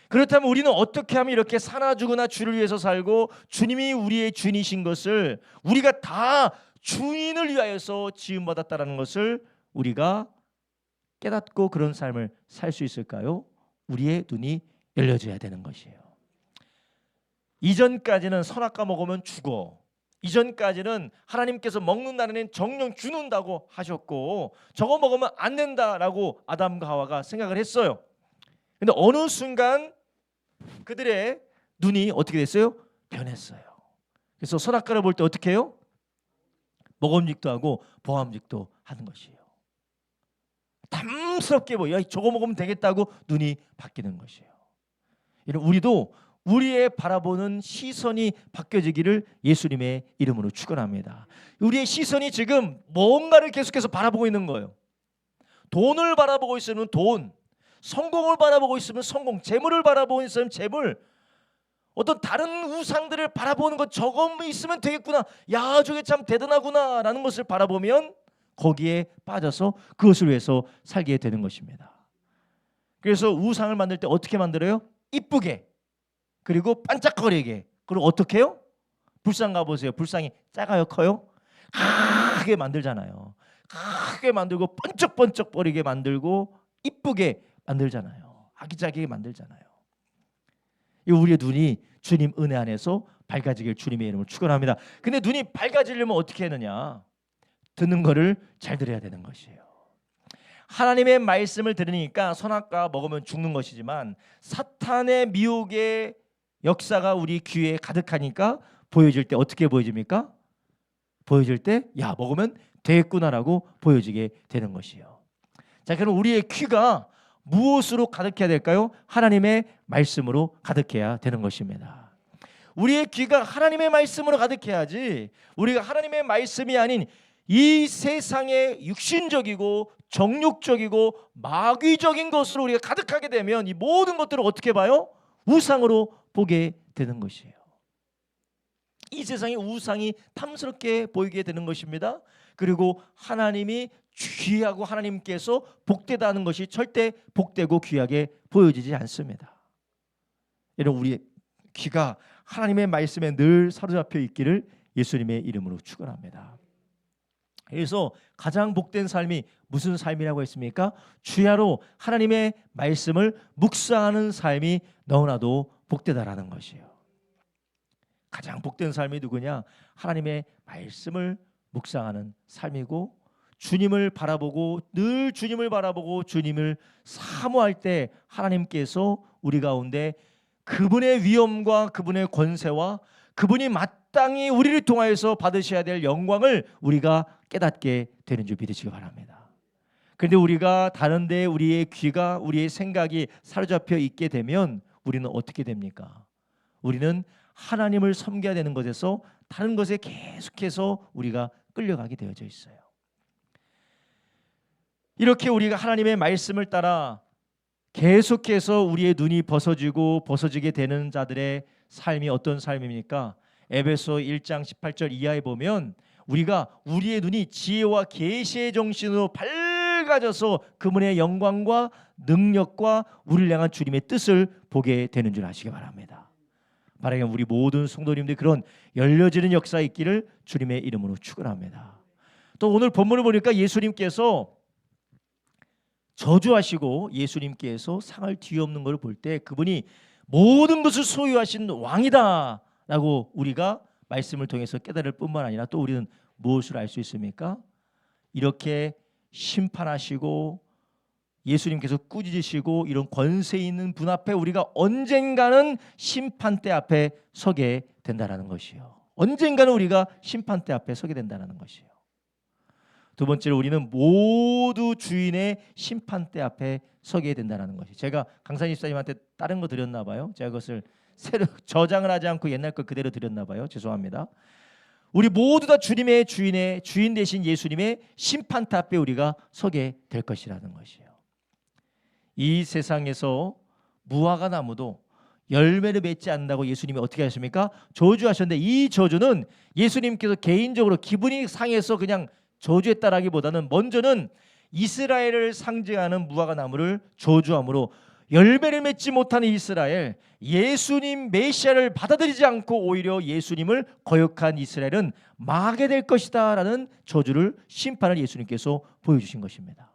그렇다면 우리는 어떻게 하면 이렇게 사나 죽으나 주를 위해서 살고 주님이 우리의 주인이신 것을, 우리가 다 주인을 위하여서 지음받았다라는 것을 우리가 깨닫고 그런 삶을 살 수 있을까요? 우리의 눈이 열려져야 되는 것이에요. 이전까지는 선악과 먹으면 죽어, 이전까지는 하나님께서 먹는 날에는 정령 죽는다고 하셨고 저거 먹으면 안 된다라고 아담과 하와가 생각을 했어요. 근데 어느 순간 그들의 눈이 어떻게 됐어요? 변했어요. 그래서 선악과를 볼 때 어떻게 해요? 먹음직도 하고 보암직도 하는 것이에요. 탐스럽게 보여. 저거 먹으면 되겠다고 눈이 바뀌는 것이에요. 우리도 우리의 바라보는 시선이 바뀌어지기를 예수님의 이름으로 축원합니다. 우리의 시선이 지금 뭔가를 계속해서 바라보고 있는 거예요. 돈을 바라보고 있으면 돈, 성공을 바라보고 있으면 성공, 재물을 바라보고 있으면 재물, 어떤 다른 우상들을 바라보는 것, 저거 있으면 되겠구나, 야 저게 참 대단하구나 라는 것을 바라보면 거기에 빠져서 그것을 위해서 살게 되는 것입니다. 그래서 우상을 만들 때 어떻게 만들어요? 이쁘게, 그리고 반짝거리게. 그리고 어떻게 해요? 불상 가보세요. 불상이 작아요? 커요? 크게 만들잖아요. 크게 만들고 번쩍번쩍거리게 만들고 이쁘게 만들잖아요. 아기자기하게 만들잖아요. 우리의 눈이 주님 은혜 안에서 밝아지길 주님의 이름을 축원합니다. 근데 눈이 밝아지려면 어떻게 하느냐? 듣는 거를 잘 들어야 되는 것이에요. 하나님의 말씀을 들으니까 선악과 먹으면 죽는 것이지만 사탄의 미혹의 역사가 우리 귀에 가득하니까 보여질 때 어떻게 보여집니까? 보여질 때 야 먹으면 되겠구나라고 보여지게 되는 것이에요. 자, 그럼 우리의 귀가 무엇으로 가득해야 될까요? 하나님의 말씀으로 가득해야 되는 것입니다. 우리의 귀가 하나님의 말씀으로 가득해야지, 우리가 하나님의 말씀이 아닌 이 세상의 육신적이고 정욕적이고 마귀적인 것으로 우리가 가득하게 되면 이 모든 것들을 어떻게 봐요? 우상으로 보게 되는 것이에요. 이 세상의 우상이 탐스럽게 보이게 되는 것입니다. 그리고 하나님이 귀하고 하나님께서 복되다는 것이 절대 복되고 귀하게 보여지지 않습니다. 여러분, 우리의 귀가 하나님의 말씀에 늘 사로잡혀 있기를 예수님의 이름으로 축원합니다. 그래서 가장 복된 삶이 무슨 삶이라고 했습니까? 주야로 하나님의 말씀을 묵상하는 삶이 너무나도 복되다라는 것이에요. 가장 복된 삶이 누구냐? 하나님의 말씀을 묵상하는 삶이고, 주님을 바라보고 늘 주님을 바라보고 주님을 사모할 때 하나님께서 우리 가운데 그분의 위엄과 그분의 권세와 그분이 마땅히 우리를 통하여서 받으셔야 될 영광을 우리가 깨닫게 되는 줄 믿으시기 바랍니다. 그런데 우리가 다른 데 우리의 귀가, 우리의 생각이 사로잡혀 있게 되면 우리는 어떻게 됩니까? 우리는 하나님을 섬겨야 되는 것에서 다른 것에 계속해서 우리가 끌려가게 되어져 있어요. 이렇게 우리가 하나님의 말씀을 따라 계속해서 우리의 눈이 벗어지게 되는 자들의 삶이 어떤 삶입니까? 에베소 1장 18절 이하에 보면 우리가 우리의 눈이 지혜와 계시의 정신으로 밝아져서 그분의 영광과 능력과 우리를 향한 주님의 뜻을 보게 되는 줄 아시기 바랍니다. 바라기는 우리 모든 성도님들이 그런 열려지는 역사가 있기를 주님의 이름으로 축원합니다. 또 오늘 본문을 보니까 예수님께서 저주하시고 예수님께서 상을 뒤엎는 것을 볼 때 그분이 모든 것을 소유하신 왕이다 라고 우리가 말씀을 통해서 깨달을 뿐만 아니라 또 우리는 무엇을 알 수 있습니까? 이렇게 심판하시고 예수님께서 꾸짖으시고 이런 권세 있는 분 앞에 우리가 언젠가는 심판대 앞에 서게 된다는 것이요. 언젠가는 우리가 심판대 앞에 서게 된다는 것이요. 두 번째로 우리는 모두 주인의 심판대 앞에 서게 된다는 것이. 제가 강산 집사님한테 다른 거 드렸나 봐요. 제가 그것을 새로 저장을 하지 않고 옛날 거 그대로 드렸나 봐요. 죄송합니다. 우리 모두 다 주님의 주인 되신 예수님의 심판대 앞에 우리가 서게 될 것이라는 것이에요. 이 세상에서 무화과 나무도 열매를 맺지 않는다고 예수님이 어떻게 하십니까? 저주하셨는데 이 저주는 예수님께서 개인적으로 기분이 상해서 그냥 저주했다라기보다는 먼저는 이스라엘을 상징하는 무화과 나무를 저주함으로 열매를 맺지 못하는 이스라엘, 예수님 메시아를 받아들이지 않고 오히려 예수님을 거역한 이스라엘은 망하게 될 것이다 라는 저주를 심판을 예수님께서 보여주신 것입니다.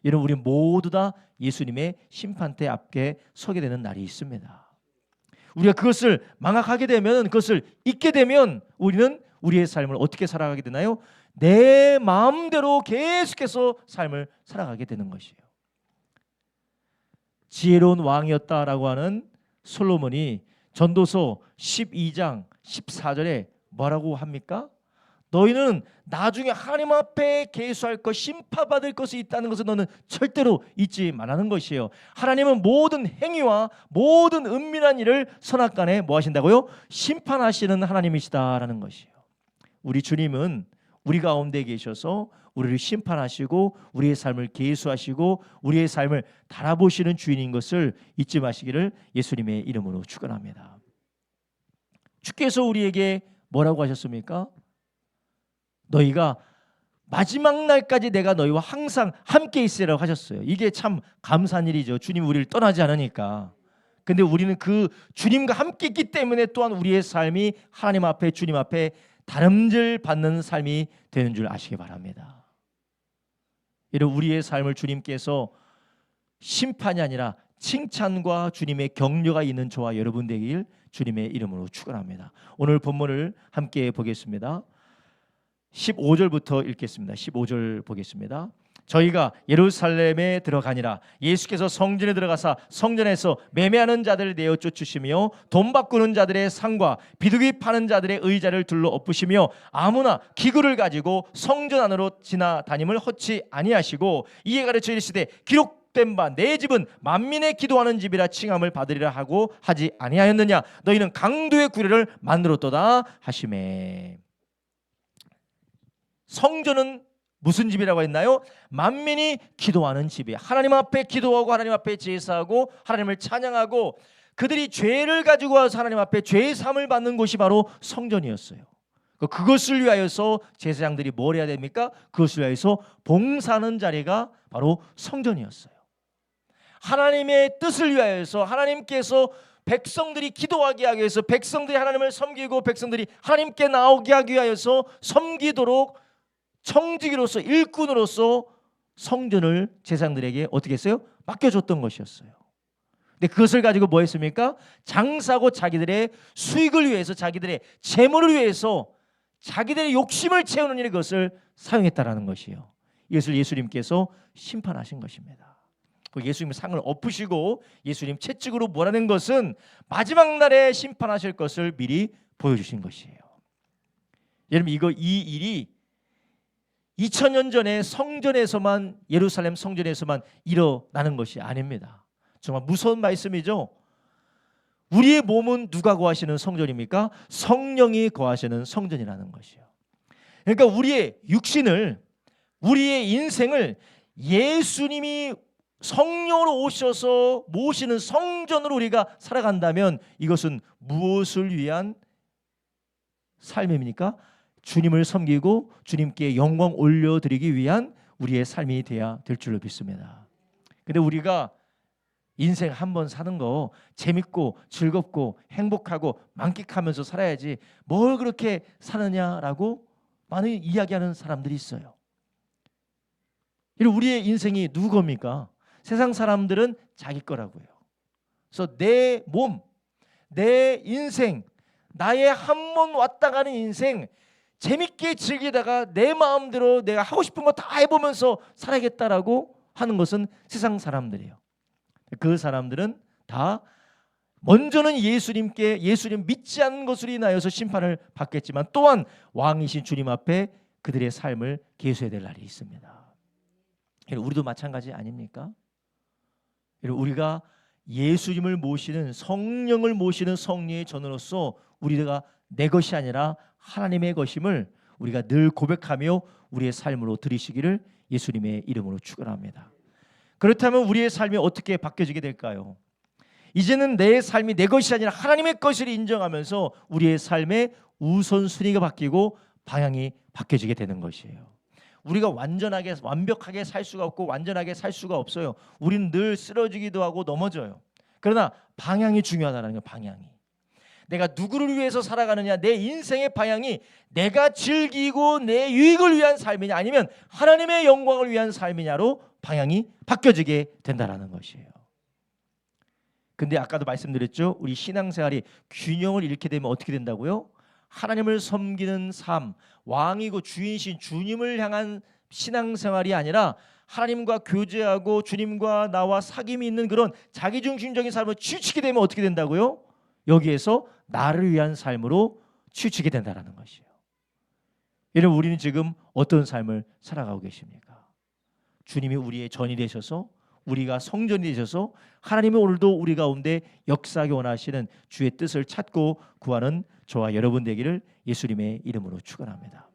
여러분 우리 모두 다 예수님의 심판대 앞에 서게 되는 날이 있습니다. 우리가 그것을 망각하게 되면, 그것을 잊게 되면 우리는 우리의 삶을 어떻게 살아가게 되나요? 내 마음대로 계속해서 삶을 살아가게 되는 것이에요. 지혜로운 왕이었다라고 하는 솔로몬이 전도서 12장 14절에 뭐라고 합니까? 너희는 나중에 하나님 앞에 계수할 것, 심판받을 것이 있다는 것을 너는 절대로 잊지 말라는 것이에요. 하나님은 모든 행위와 모든 은밀한 일을 선악간에 뭐 하신다고요? 심판하시는 하나님이시다라는 것이에요. 우리 주님은 우리 가운데 계셔서 우리를 심판하시고 우리의 삶을 계수하시고 우리의 삶을 달아보시는 주인인 것을 잊지 마시기를 예수님의 이름으로 축원합니다. 주께서 우리에게 뭐라고 하셨습니까? 너희가 마지막 날까지 내가 너희와 항상 함께 있으라고 하셨어요. 이게 참 감사한 일이죠. 주님 우리를 떠나지 않으니까. 근데 우리는 그 주님과 함께 있기 때문에 또한 우리의 삶이 하나님 앞에, 주님 앞에 다름질 받는 삶이 되는 줄 아시기 바랍니다. 이런 우리의 삶을 주님께서 심판이 아니라 칭찬과 주님의 격려가 있는 저와 여러분 되길 주님의 이름으로 축원합니다. 오늘 본문을 함께 보겠습니다. 15절부터 읽겠습니다. 15절 보겠습니다. 저희가 예루살렘에 들어가니라. 예수께서 성전에 들어가사 성전에서 매매하는 자들을 내어 쫓으시며 돈 바꾸는 자들의 상과 비둘기 파는 자들의 의자를 둘러 엎으시며 아무나 기구를 가지고 성전 안으로 지나다님을 허치 아니하시고 이에 가르쳐 이르시되 기록된 바 내 집은 만민의 기도하는 집이라 칭함을 받으리라 하고 하지 아니하였느냐. 너희는 강도의 구례를 만들었도다 하시매. 성전은 무슨 집이라고 했나요? 만민이 기도하는 집이에요. 하나님 앞에 기도하고 하나님 앞에 제사하고 하나님을 찬양하고 그들이 죄를 가지고 와서 하나님 앞에 죄의 사함을 받는 곳이 바로 성전이었어요. 그것을 위하여서 제사장들이 뭘 해야 됩니까? 그것을 위하여서 봉사하는 자리가 바로 성전이었어요. 하나님의 뜻을 위하여서 하나님께서 백성들이 기도하게 하기 위해서 백성들이 하나님을 섬기고 백성들이 하나님께 나오게 하기 위하여서 섬기도록 청지기로서 일꾼으로서 성전을 제사장들에게 어떻게 했어요? 맡겨줬던 것이었어요. 근데 그것을 가지고 뭐 했습니까? 장사고 자기들의 수익을 위해서 자기들의 재물을 위해서 자기들의 욕심을 채우는 일에 그것을 사용했다라는 것이에요. 이것을 예수님께서 심판하신 것입니다. 예수님 상을 엎으시고 예수님 채찍으로 몰아낸 것은 마지막 날에 심판하실 것을 미리 보여주신 것이에요. 여러분 이 일이 2000년 전에 성전에서만 예루살렘 성전에서만 일어나는 것이 아닙니다. 정말 무서운 말씀이죠. 우리의 몸은 누가 거하시는 성전입니까? 성령이 거하시는 성전이라는 것이요. 그러니까 우리의 육신을, 우리의 인생을 예수님이 성령으로 오셔서 모시는 성전으로 우리가 살아간다면 이것은 무엇을 위한 삶입니까? 주님을 섬기고 주님께 영광 올려드리기 위한 우리의 삶이 돼야 될 줄로 믿습니다. 근데 우리가 인생 한 번 사는 거 재밌고 즐겁고 행복하고 만끽하면서 살아야지 뭘 그렇게 사느냐라고 많이 이야기하는 사람들이 있어요. 우리의 인생이 누구 겁니까? 세상 사람들은 자기 거라고요. 그래서 내 몸, 내 인생, 나의 한 번 왔다 가는 인생 재밌게 즐기다가 내 마음대로 내가 하고 싶은 거 다 해보면서 살아야겠다라고 하는 것은 세상 사람들이에요. 그 사람들은 다 먼저는 예수님 믿지 않는 것으로 인하여서 심판을 받겠지만 또한 왕이신 주님 앞에 그들의 삶을 계수해야 될 날이 있습니다. 우리도 마찬가지 아닙니까? 우리가 예수님을 모시는, 성령을 모시는 성령의 전으로서 우리가 내 것이 아니라 하나님의 것임을 우리가 늘 고백하며 우리의 삶으로 드리시기를 예수님의 이름으로 축원합니다. 그렇다면 우리의 삶이 어떻게 바뀌어지게 될까요? 이제는 내 삶이 내 것이 아니라 하나님의 것을 인정하면서 우리의 삶의 우선순위가 바뀌고 방향이 바뀌어지게 되는 것이에요. 우리가 완벽하게 살 수가 없고 완전하게 살 수가 없어요. 우리는 늘 쓰러지기도 하고 넘어져요. 그러나 방향이 중요하다는 거예요. 방향이. 내가 누구를 위해서 살아가느냐, 내 인생의 방향이 내가 즐기고 내 유익을 위한 삶이냐 아니면 하나님의 영광을 위한 삶이냐로 방향이 바뀌어지게 된다는 것이에요. 근데 아까도 말씀드렸죠. 우리 신앙생활이 균형을 잃게 되면 어떻게 된다고요? 하나님을 섬기는 삶, 왕이고 주인이신 주님을 향한 신앙생활이 아니라 하나님과 교제하고 주님과 나와 사귐이 있는 그런 자기중심적인 삶을 치우치게 되면 어떻게 된다고요? 여기에서 나를 위한 삶으로 치우치게 된다는 것이에요. 여러분, 우리는 지금 어떤 삶을 살아가고 계십니까? 주님이 우리의 전이 되셔서 우리가 성전이 되셔서 하나님이 오늘도 우리 가운데 역사하기 원하시는 주의 뜻을 찾고 구하는 저와 여러분 되기를 예수님의 이름으로 축원합니다.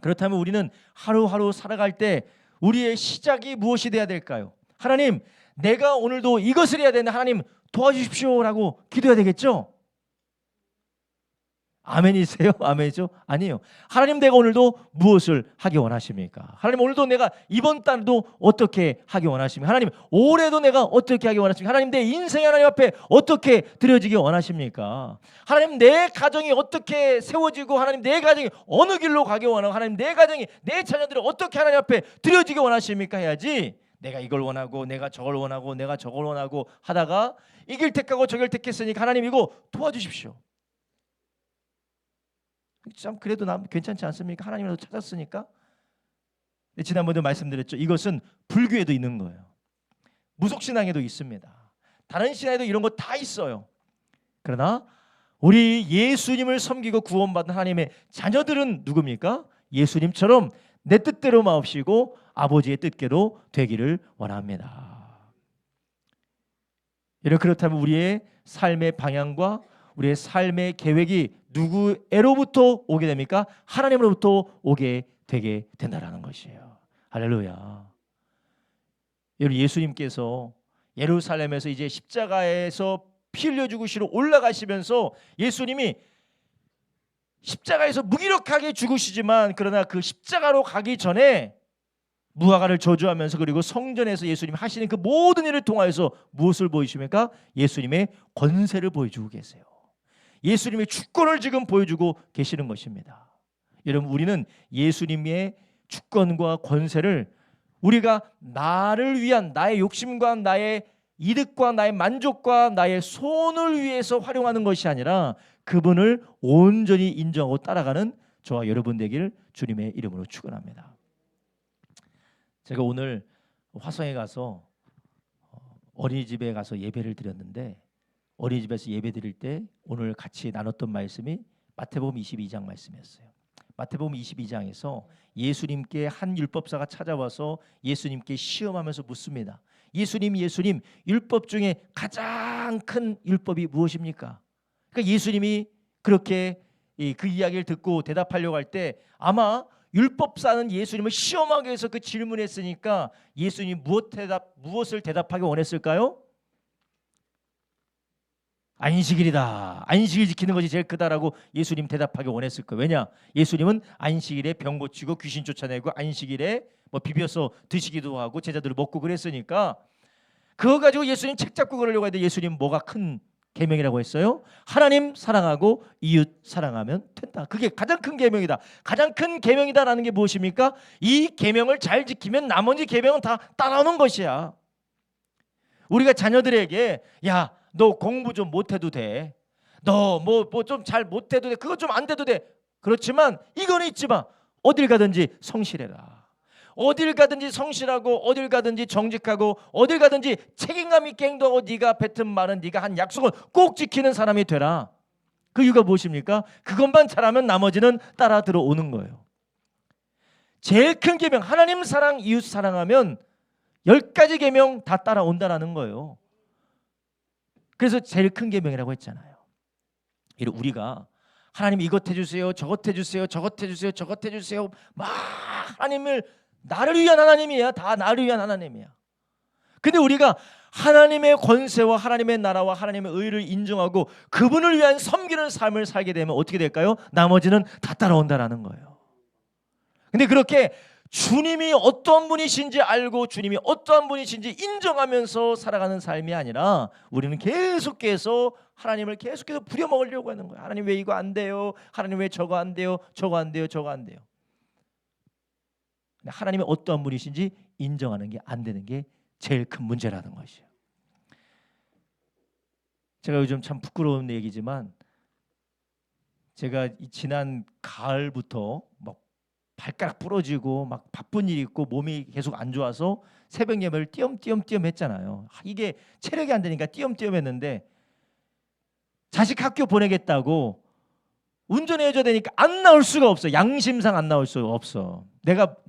그렇다면 우리는 하루하루 살아갈 때 우리의 시작이 무엇이 돼야 될까요? 하나님, 내가 오늘도 이것을 해야 되는데 하나님 도와주십시오라고 기도해야 되겠죠? 아멘이세요? 아멘이죠? 아니에요. 하나님, 내가 오늘도 무엇을 하기 원하십니까? 하나님, 오늘도 내가 이번 달도 어떻게 하기 원하십니까? 하나님, 올해도 내가 어떻게 하기 원하십니까? 하나님, 내 인생이 하나님 앞에 어떻게 드려지기 원하십니까? 하나님, 내 가정이 어떻게 세워지고 하나님, 내 가정이 어느 길로 가기 원하고 하나님, 내 가정이, 내 자녀들이 어떻게 하나님 앞에 드려지기 원하십니까? 해야지 내가 이걸 원하고 내가 저걸 원하고 내가 저걸 원하고 하다가 이 길 택하고 저 길 택했으니까 하나님 이거 도와주십시오. 참 그래도 난 괜찮지 않습니까? 하나님을 찾았으니까. 지난번에도 말씀드렸죠. 이것은 불교에도 있는 거예요. 무속신앙에도 있습니다. 다른 신앙에도 이런 거 다 있어요. 그러나 우리 예수님을 섬기고 구원받은 하나님의 자녀들은 누굽니까? 예수님처럼 내 뜻대로 마옵시고 아버지의 뜻대로 되기를 원합니다. 그렇다면 우리의 삶의 방향과 우리의 삶의 계획이 누구로부터 오게 됩니까? 하나님으로부터 오게 되게 된다라는 것이에요. 할렐루야. 여러분, 예수님께서 예루살렘에서 이제 십자가에서 피 흘려 죽으시러 올라가시면서 예수님이 십자가에서 무기력하게 죽으시지만 그러나 그 십자가로 가기 전에 무화과를 저주하면서 그리고 성전에서 예수님이 하시는 그 모든 일을 통하여서 무엇을 보이십니까? 예수님의 권세를 보여주고 계세요. 예수님의 주권을 지금 보여주고 계시는 것입니다. 여러분, 우리는 예수님의 주권과 권세를 우리가 나를 위한 나의 욕심과 나의 이득과 나의 만족과 나의 손을 위해서 활용하는 것이 아니라 그분을 온전히 인정하고 따라가는 저와 여러분 되기를 주님의 이름으로 축원합니다. 제가 오늘 화성에 가서 어린이집에 가서 예배를 드렸는데 어린이집에서 예배 드릴 때 오늘 같이 나눴던 말씀이 마태복음 22장 말씀이었어요. 마태복음 22장에서 예수님께 한 율법사가 찾아와서 예수님께 시험하면서 묻습니다. 예수님, 율법 중에 가장 큰 율법이 무엇입니까? 그러니까 예수님이 그렇게 그 이야기를 듣고 대답하려고 할 때 아마 율법사는 예수님을 시험하기 위해서 그 질문했으니까 예수님이 무엇을 대답하기 원했을까요? 안식일이다. 안식일 지키는 것이 제일 크다라고 예수님 대답하기 원했을 거예요. 왜냐? 예수님은 안식일에 병 고치고 귀신 쫓아내고 안식일에 뭐 비벼서 드시기도 하고 제자들을 먹고 그랬으니까 그거 가지고 예수님 책 잡고 그러려고 했는데 예수님 뭐가 큰 계명이라고 했어요? 하나님 사랑하고 이웃 사랑하면 된다. 그게 가장 큰 계명이다. 가장 큰 계명이다라는 게 무엇입니까? 이 계명을 잘 지키면 나머지 계명은 다 따라오는 것이야. 우리가 자녀들에게 야, 너 공부 좀 못해도 돼. 너 뭐 좀 잘 못해도 돼. 그거 좀 안 돼도 돼. 그렇지만 이거는 잊지 마. 어딜 가든지 성실해라. 어딜 가든지 성실하고 어딜 가든지 정직하고 어딜 가든지 책임감 있게 행동하고 네가 뱉은 말은 네가 한 약속을 꼭 지키는 사람이 되라. 그 이유가 무엇입니까? 그것만 잘하면 나머지는 따라 들어오는 거예요. 제일 큰 계명 하나님 사랑 이웃 사랑하면 10가지 계명 다 따라온다라는 거예요. 그래서 제일 큰 계명이라고 했잖아요. 우리가 하나님 이것 해주세요, 저것 해주세요, 저것 해주세요, 저것 해주세요. 막 하나님을 나를 위한 하나님이야. 다 나를 위한 하나님이야. 근데 우리가 하나님의 권세와 하나님의 나라와 하나님의 의를 인정하고 그분을 위한 섬기는 삶을 살게 되면 어떻게 될까요? 나머지는 다 따라온다라는 거예요. 근데 그렇게 주님이 어떠한 분이신지 알고 주님이 어떠한 분이신지 인정하면서 살아가는 삶이 아니라 우리는 계속해서 하나님을 계속해서 부려먹으려고 하는 거예요. 하나님 왜 이거 안 돼요? 하나님 왜 저거 안 돼요? 저거 안 돼요? 저거 안 돼요? 하나님이 어떠한 분이신지 인정하는 게 안 되는 게 제일 큰 문제라는 것이에요. 제가 요즘 참 부끄러운 얘기지만 제가 지난 가을부터 막 발가락 부러지고 막 바쁜 일이 있고 몸이 계속 안 좋아서 새벽 예배를 띄엄띄엄 했잖아요. 이게 체력이 안 되니까 띄엄띄엄 했는데 자식 학교 보내겠다고 운전해줘야 되니까 안 나올 수가 없어. 양심상 안 나올 수가 없어.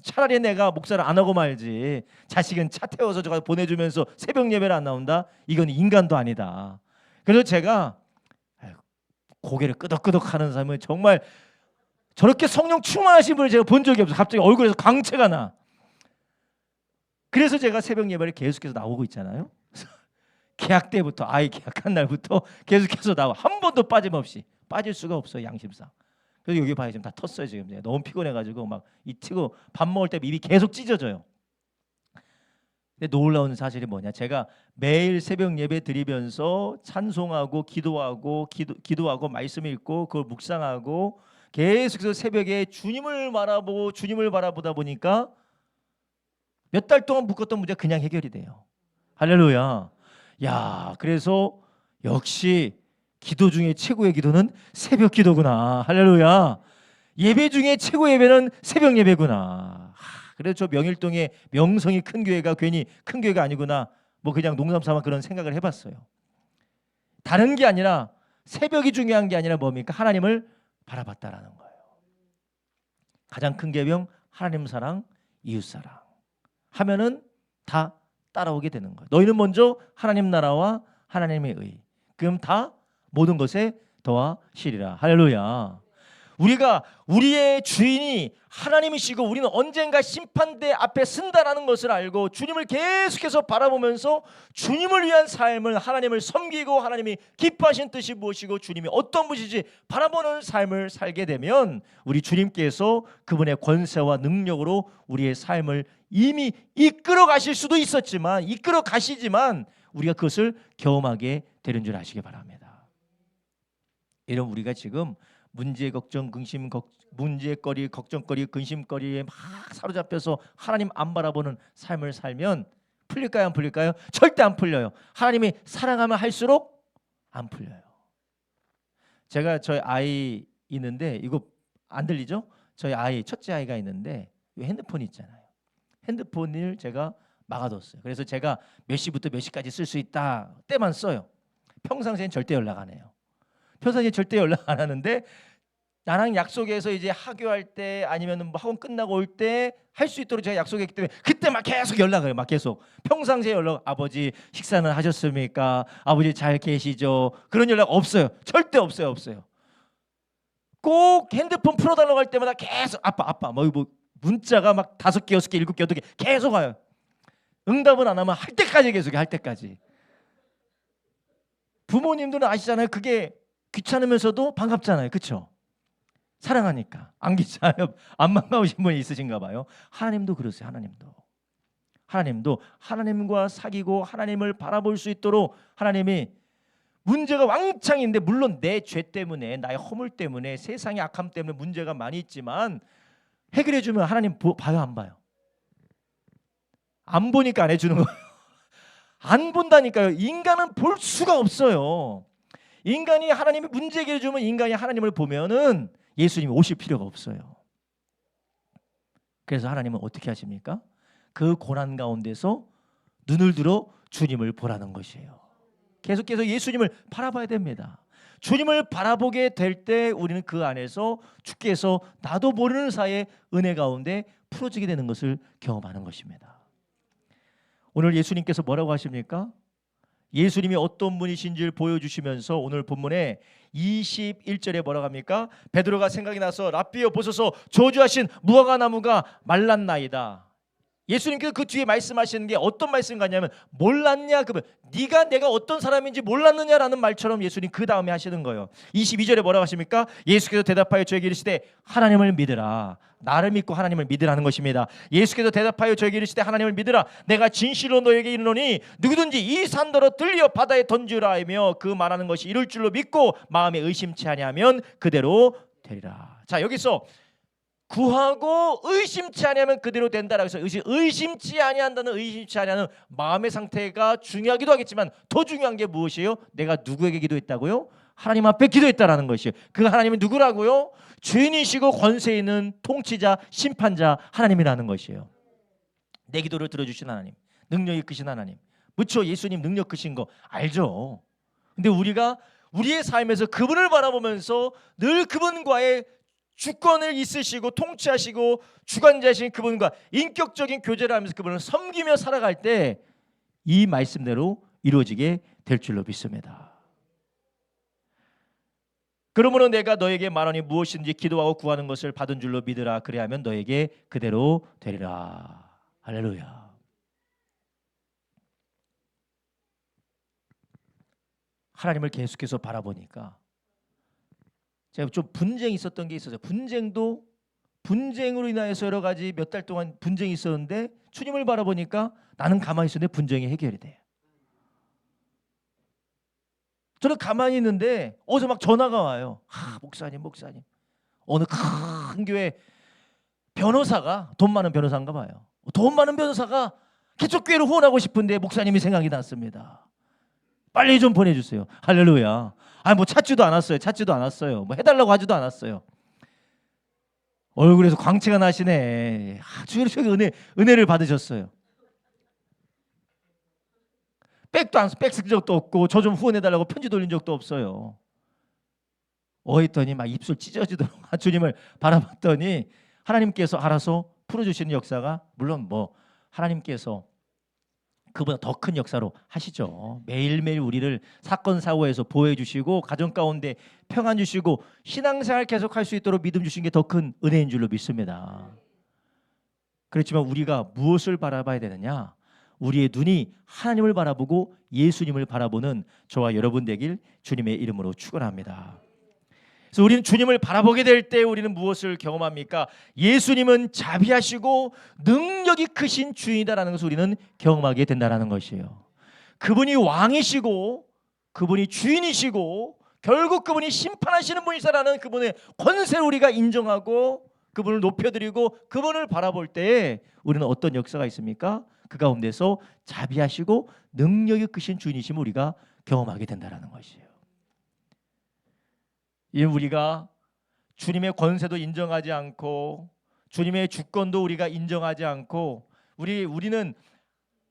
차라리 내가 목사를 안 하고 말지. 자식은 차 태워서 저가 보내주면서 새벽 예배를 안 나온다? 이건 인간도 아니다. 그래서 제가 고개를 끄덕끄덕 하는 사람은 정말 저렇게 성령 충만하신 분을 제가 본 적이 없어요. 갑자기 얼굴에서 광채가 나. 그래서 제가 새벽 예배를 계속해서 나오고 있잖아요. 계약 때부터 아이 계약한 날부터 계속해서 나와. 한 번도 빠짐없이. 빠질 수가 없어요. 양심상. 그래서 여기 봐요. 지금 다 텄어요. 지금 너무 피곤해가지고 막 이 튀고 밥 먹을 때 입이 계속 찢어져요. 근데 놀라운 사실이 뭐냐? 제가 매일 새벽 예배 드리면서 찬송하고 기도하고 말씀 읽고 그걸 묵상하고 계속해서 새벽에 주님을 바라보다 보니까 몇 달 동안 묶었던 문제가 그냥 해결이 돼요. 할렐루야. 야, 그래서 역시 기도 중에 최고의 기도는 새벽 기도구나. 할렐루야. 예배 중에 최고의 예배는 새벽 예배구나. 그래서 저 명일동의 명성이 큰 교회가 괜히 큰 교회가 아니구나. 뭐 그냥 농담 삼아 그런 생각을 해봤어요. 다른 게 아니라 새벽이 중요한 게 아니라 뭡니까? 하나님을 바라봤다라는 거예요. 가장 큰 계명 하나님 사랑, 이웃 사랑 하면은 다 따라오게 되는 거예요. 너희는 먼저 하나님 나라와 하나님의 의, 그럼 다 모든 것에 더하시리라. 할렐루야. 우리가 우리의 주인이 하나님이시고 우리는 언젠가 심판대 앞에 쓴다라는 것을 알고 주님을 계속해서 바라보면서 주님을 위한 삶을 하나님을 섬기고 하나님이 기뻐하신 뜻이 무엇이고 주님이 어떤 분이신지 바라보는 삶을 살게 되면 우리 주님께서 그분의 권세와 능력으로 우리의 삶을 이미 이끌어 가실 수도 있었지만 이끌어 가시지만 우리가 그것을 경험하게 되는 줄 아시기 바랍니다. 이런 우리가 지금 문제거리, 걱정거리, 근심거리에 막 사로잡혀서 하나님 안 바라보는 삶을 살면 풀릴까요? 안 풀릴까요? 절대 안 풀려요. 하나님이 사랑하면 할수록 안 풀려요. 제가 저희 아이 있는데 이거 안 들리죠? 저희 아이 첫째 아이가 있는데 핸드폰이 있잖아요. 핸드폰을 제가 막아뒀어요. 그래서 제가 몇 시부터 몇 시까지 쓸 수 있다 때만 써요. 평상시엔 절대 연락 안 해요. 평상시에 절대 연락 안 하는데 나랑 약속해서 이제 하교할 때 아니면 뭐 학원 끝나고 올 때 할 수 있도록 제가 약속했기 때문에 그때 막 계속 연락을 해요. 막 계속 평상시에 연락, 아버지 식사는 하셨습니까? 아버지 잘 계시죠? 그런 연락 없어요. 절대 없어요. 없어요. 꼭 핸드폰 풀어달라고 할 때마다 계속 아빠 뭐 문자가 막 5개 6개 7개 8개 계속 와요. 응답은 안 하면 할 때까지 계속해. 할 때까지. 부모님들은 아시잖아요. 그게 귀찮으면서도 반갑잖아요. 그렇죠? 사랑하니까. 안 귀찮아요. 안 반가우신 분이 있으신가 봐요. 하나님도 그러세요. 하나님도 하나님과 사귀고 하나님을 바라볼 수 있도록 하나님이 문제가 왕창인데, 물론 내 죄 때문에, 나의 허물 때문에, 세상의 악함 때문에 문제가 많이 있지만 해결해 주면 하나님 봐요, 안 봐요? 안 보니까 안 해주는 거예요. 안 본다니까요. 인간은 볼 수가 없어요. 인간이 하나님이 문제 해결해 주면, 인간이 하나님을 보면은 예수님이 오실 필요가 없어요. 그래서 하나님은 어떻게 하십니까? 그 고난 가운데서 눈을 들어 주님을 보라는 것이에요. 계속해서 예수님을 바라봐야 됩니다. 주님을 바라보게 될 때 우리는 그 안에서 주께서 나도 모르는 사이에 은혜 가운데 풀어지게 되는 것을 경험하는 것입니다. 오늘 예수님께서 뭐라고 하십니까? 예수님이 어떤 분이신지를 보여주시면서 오늘 본문에 21절에 뭐라고 합니까? 베드로가 생각이 나서 랍비여 보소서, 저주하신 무화과 나무가 말랐나이다. 예수님께서 그 뒤에 말씀하시는 게 어떤 말씀 같냐면, 몰랐냐? 그러면 네가 내가 어떤 사람인지 몰랐느냐라는 말처럼 예수님 그 다음에 하시는 거예요. 22절에 뭐라고 하십니까? 예수께서 대답하여 저에게 이르시되 하나님을 믿으라. 나를 믿고 하나님을 믿으라는 것입니다. 예수께서 대답하여 저에게 이르시되 하나님을 믿으라. 내가 진실로 너에게 이르노니 누구든지 이 산더러 들려 바다에 던지라 하며 그 말하는 것이 이룰 줄로 믿고 마음에 의심치 아니하면 그대로 되리라. 자, 여기서 구하고 의심치 아니하면 그대로 된다라고 해서 의심치 아니한다는, 의심치 아니하는 마음의 상태가 중요하기도 하겠지만 더 중요한 게 무엇이에요? 내가 누구에게 기도했다고요? 하나님 앞에 기도했다라는 것이에요. 그 하나님이 누구라고요? 주인이시고 권세 있는 통치자, 심판자 하나님이라는 것이에요. 내 기도를 들어주신 하나님, 능력이 크신 하나님. 그렇죠? 예수님 능력 크신 거 알죠? 근데 우리가 우리의 삶에서 그분을 바라보면서 늘 그분과의 주권을 있으시고 통치하시고 주관자이신 그분과 인격적인 교제를 하면서 그분을 섬기며 살아갈 때 이 말씀대로 이루어지게 될 줄로 믿습니다. 그러므로 내가 너에게 말하니 무엇인지 기도하고 구하는 것을 받은 줄로 믿으라. 그래야면 너에게 그대로 되리라. 할렐루야. 하나님을 계속해서 바라보니까 제가 좀 분쟁이 있었던 게 있었어요. 분쟁으로 인하여서 여러 가지 몇 달 동안 분쟁이 있었는데 주님을 바라보니까 나는 가만히 있었는데 분쟁이 해결이 돼요. 저는 가만히 있는데 어디서 막 전화가 와요. 목사님 어느 큰 교회 변호사가, 돈 많은 변호사인가 봐요. 돈 많은 변호사가 개척교회를 후원하고 싶은데 목사님이 생각이 났습니다. 빨리 좀 보내주세요. 할렐루야. 뭐 찾지도 않았어요. 뭐 해달라고 하지도 않았어요. 얼굴에서 광채가 나시네. 아주 은혜를 받으셨어요. 백 쓴 적도 없고 저 좀 후원해달라고 편지 돌린 적도 없어요. 했더니 막 입술 찢어지도록 주님을 바라봤더니 하나님께서 알아서 풀어주시는 역사가, 물론 뭐 하나님께서 그보다 더 큰 역사로 하시죠. 매일매일 우리를 사건 사고에서 보호해 주시고 가정 가운데 평안 주시고 신앙생활 계속할 수 있도록 믿음 주신 게 더 큰 은혜인 줄로 믿습니다. 그렇지만 우리가 무엇을 바라봐야 되느냐? 우리의 눈이 하나님을 바라보고 예수님을 바라보는 저와 여러분 되길 주님의 이름으로 축원합니다. 그래서 우리는 주님을 바라보게 될 때 우리는 무엇을 경험합니까? 예수님은 자비하시고 능력이 크신 주인이다라는 것을 우리는 경험하게 된다는 것이에요. 그분이 왕이시고 그분이 주인이시고 결국 그분이 심판하시는 분이시라는 그분의 권세를 우리가 인정하고 그분을 높여드리고 그분을 바라볼 때 우리는 어떤 역사가 있습니까? 그 가운데서 자비하시고 능력이 크신 주인이심을 우리가 경험하게 된다는 것이에요. 이 우리가 주님의 권세도 인정하지 않고 주님의 주권도 우리가 인정하지 않고 우리는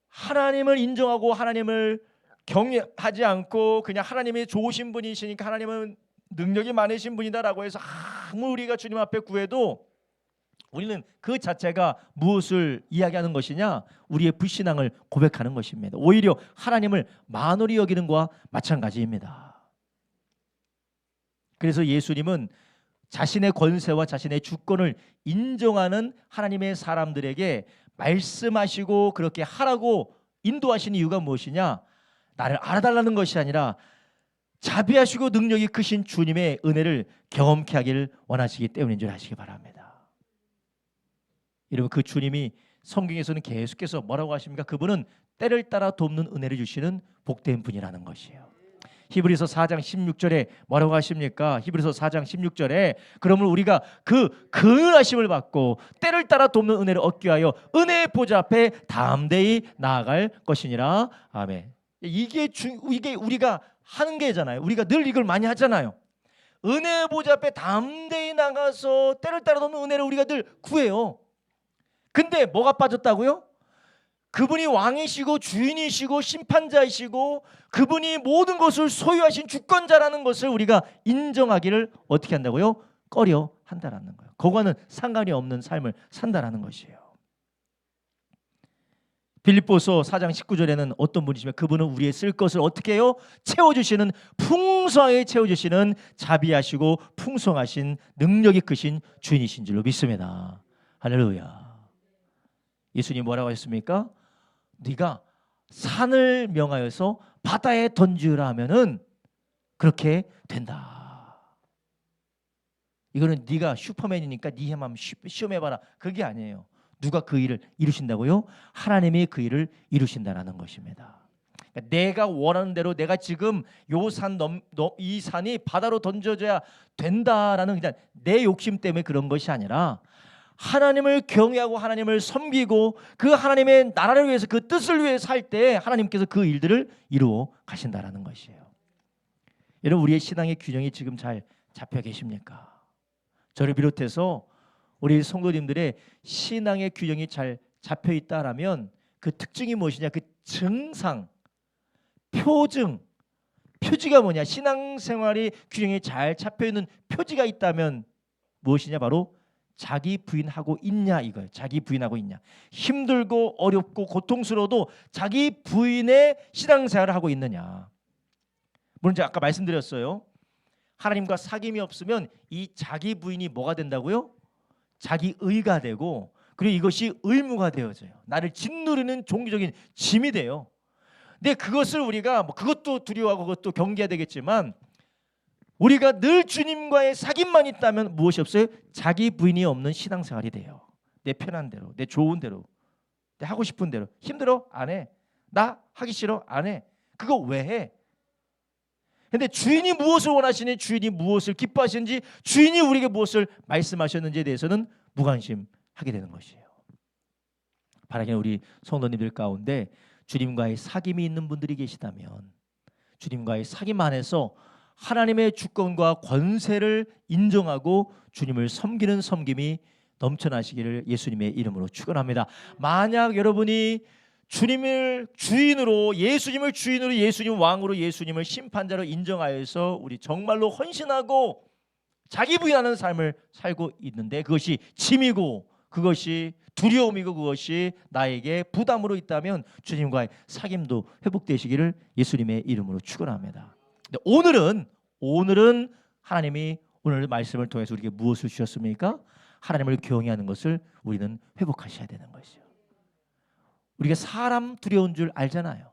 하나님을 인정하고 하나님을 경외하지 않고 그냥 하나님이 좋으신 분이시니까 하나님은 능력이 많으신 분이다라고 해서 아무 우리가 주님 앞에 구해도 우리는 그 자체가 무엇을 이야기하는 것이냐? 우리의 불신앙을 고백하는 것입니다. 오히려 하나님을 만홀히 여기는 것과 마찬가지입니다. 그래서 예수님은 자신의 권세와 자신의 주권을 인정하는 하나님의 사람들에게 말씀하시고 그렇게 하라고 인도하신 이유가 무엇이냐? 나를 알아달라는 것이 아니라 자비하시고 능력이 크신 주님의 은혜를 경험케 하기를 원하시기 때문인 줄 아시기 바랍니다. 여러분, 그 주님이 성경에서는 계속해서 뭐라고 하십니까? 그분은 때를 따라 돕는 은혜를 주시는 복된 분이라는 것이에요. 히브리서 4장 16절에 뭐라고 하십니까? 히브리서 4장 16절에 그러면 우리가 그 긍휼하심을 받고 때를 따라 돕는 은혜를 얻기 위하여 은혜의 보좌 앞에 담대히 나아갈 것이니라. 아멘. 이게 우리가 하는 게잖아요. 우리가 늘 이걸 많이 하잖아요. 은혜의 보좌 앞에 담대히 나가서 때를 따라 돕는 은혜를 우리가 늘 구해요. 근데 뭐가 빠졌다고요? 그분이 왕이시고 주인이시고 심판자이시고 그분이 모든 것을 소유하신 주권자라는 것을 우리가 인정하기를 어떻게 한다고요? 꺼려 한다라는 거예요. 그거와는 상관이 없는 삶을 산다라는 것이에요. 빌립보서 4장 19절에는 어떤 분이시면 그분은 우리의 쓸 것을 어떻게 해요? 채워주시는, 풍성하게 채워주시는 자비하시고 풍성하신 능력이 크신 주인이신 줄로 믿습니다. 할렐루야. 예수님 뭐라고 하셨습니까? 네가 산을 명하여서 바다에 던지라 하면은 그렇게 된다. 이거는 네가 슈퍼맨이니까 네 힘만 시험해봐라. 그게 아니에요. 누가 그 일을 이루신다고요? 하나님이 그 일을 이루신다라는 것입니다. 그러니까 내가 원하는 대로 내가 지금 이 산이 바다로 던져져야 된다라는 그냥 내 욕심 때문에 그런 것이 아니라 하나님을 경외하고 하나님을 섬기고 그 하나님의 나라를 위해서 그 뜻을 위해서 살 때 하나님께서 그 일들을 이루어 가신다라는 것이에요. 여러분, 우리의 신앙의 균형이 지금 잘 잡혀 계십니까? 저를 비롯해서 우리 성도님들의 신앙의 균형이 잘 잡혀 있다라면 그 특징이 무엇이냐? 그 증상, 표지가 뭐냐? 신앙생활이 균형이 잘 잡혀 있는 표지가 있다면 무엇이냐? 바로 자기 부인하고 있냐 이거예요. 자기 부인하고 있냐. 힘들고 어렵고 고통스러워도 자기 부인의 신앙생활을 하고 있느냐. 물론 제가 아까 말씀드렸어요. 하나님과 사귐이 없으면 이 자기 부인이 뭐가 된다고요? 자기 의가 되고 그리고 이것이 의무가 되어져요. 나를 짓누르는 종교적인 짐이 돼요. 근데 그것을 우리가 그것도 두려워하고 그것도 경계해야 되겠지만 우리가 늘 주님과의 사귐만 있다면 무엇이 없어요? 자기 부인이 없는 신앙생활이 돼요. 내 편한 대로, 내 좋은 대로, 내 하고 싶은 대로. 힘들어? 안 해. 나 하기 싫어? 안 해. 그거 왜 해? 근데 주인이 무엇을 원하시는지, 주인이 무엇을 기뻐하시는지, 주인이 우리에게 무엇을 말씀하셨는지에 대해서는 무관심하게 되는 것이에요. 바라기는 우리 성도님들 가운데 주님과의 사귐이 있는 분들이 계시다면 주님과의 사귐 안에서 하나님의 주권과 권세를 인정하고 주님을 섬기는 섬김이 넘쳐나시기를 예수님의 이름으로 축원합니다. 만약 여러분이 주님을 주인으로, 예수님을 주인으로, 예수님 왕으로, 예수님을 심판자로 인정하여서 우리 정말로 헌신하고 자기 부인하는 삶을 살고 있는데 그것이 짐이고 그것이 두려움이고 그것이 나에게 부담으로 있다면 주님과의 사귐도 회복되시기를 예수님의 이름으로 축원합니다. 근데 오늘은 하나님이 오늘 말씀을 통해서 우리에게 무엇을 주셨습니까? 하나님을 경외하는 것을 우리는 회복하셔야 되는 것이죠. 우리가 사람 두려운 줄 알잖아요.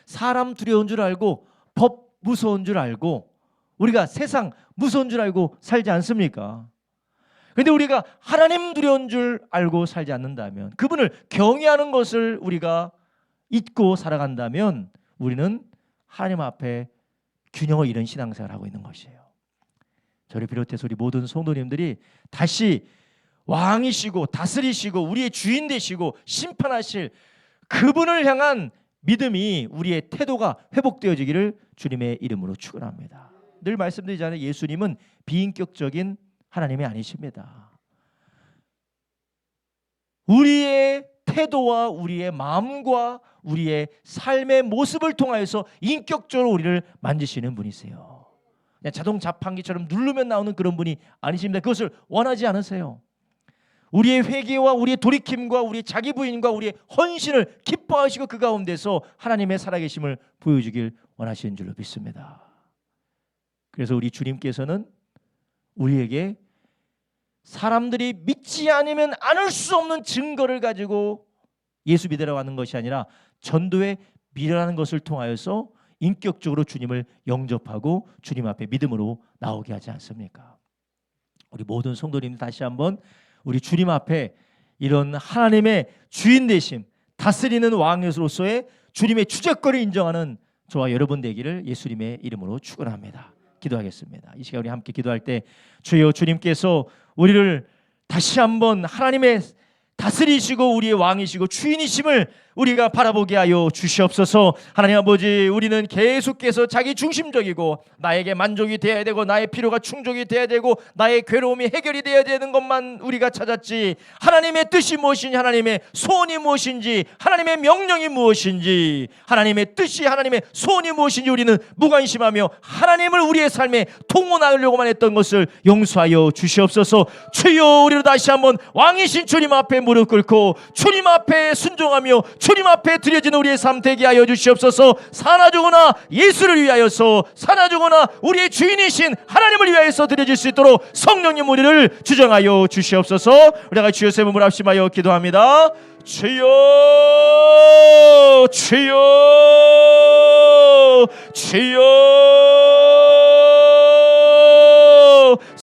사람 두려운 줄 알고 법 무서운 줄 알고 우리가 세상 무서운 줄 알고 살지 않습니까? 그런데 우리가 하나님 두려운 줄 알고 살지 않는다면, 그분을 경외하는 것을 우리가 잊고 살아간다면 우리는 하나님 앞에 균형을 잃은 신앙생활을 하고 있는 것이에요. 저를 비롯해서 우리 모든 성도님들이 다시 왕이시고 다스리시고 우리의 주인 되시고 심판하실 그분을 향한 믿음이, 우리의 태도가 회복되어지기를 주님의 이름으로 축원합니다. 늘 말씀드리잖아요. 예수님은 비인격적인 하나님이 아니십니다. 우리의 태도와 우리의 마음과 우리의 삶의 모습을 통하여서 인격적으로 우리를 만지시는 분이세요. 그냥 자동 자판기처럼 누르면 나오는 그런 분이 아니십니다. 그것을 원하지 않으세요. 우리의 회개와 우리의 돌이킴과 우리의 자기 부인과 우리의 헌신을 기뻐하시고 그 가운데서 하나님의 살아계심을 보여주길 원하시는 줄로 믿습니다. 그래서 우리 주님께서는 우리에게 사람들이 믿지 않으면 않을 수 없는 증거를 가지고 예수 믿으라고 하는 것이 아니라 전도에 미련하는 것을 통하여서 인격적으로 주님을 영접하고 주님 앞에 믿음으로 나오게 하지 않습니까? 우리 모든 성도님들 다시 한번 우리 주님 앞에 이런 하나님의 주인 되심, 다스리는 왕으로서의 주님의 주적거를 인정하는 저와 여러분 되기를 예수님의 이름으로 축원합니다. 기도하겠습니다. 이 시간 우리 함께 기도할 때 주여, 주님께서 우리를 다시 한번 하나님의 다스리시고 우리의 왕이시고 주인이심을 우리가 바라보게 하여 주시옵소서. 하나님 아버지, 우리는 계속해서 자기 중심적이고 나에게 만족이 되어야 되고 나의 필요가 충족이 되어야 되고 나의 괴로움이 해결이 되어야 되는 것만 우리가 찾았지, 하나님의 뜻이 무엇인지, 하나님의 소원이 무엇인지, 하나님의 명령이 무엇인지, 하나님의 뜻이, 하나님의 소원이 무엇인지 우리는 무관심하며 하나님을 우리의 삶에 통원하려고만 했던 것을 용서하여 주시옵소서. 주여, 우리로 다시 한번 왕이신 주님 앞에 무릎 꿇고 주님 앞에 순종하며 주님 앞에 드려지는 우리의 삶 되게 하여 주시옵소서. 사나 죽으나 예수를 위하여서, 사나 죽으나 우리의 주인이신 하나님을 위하여서 드려질 수 있도록 성령님 우리를 주정하여 주시옵소서. 우리가 주여 세 번을 합심하여 기도합니다. 주여, 주여, 주여.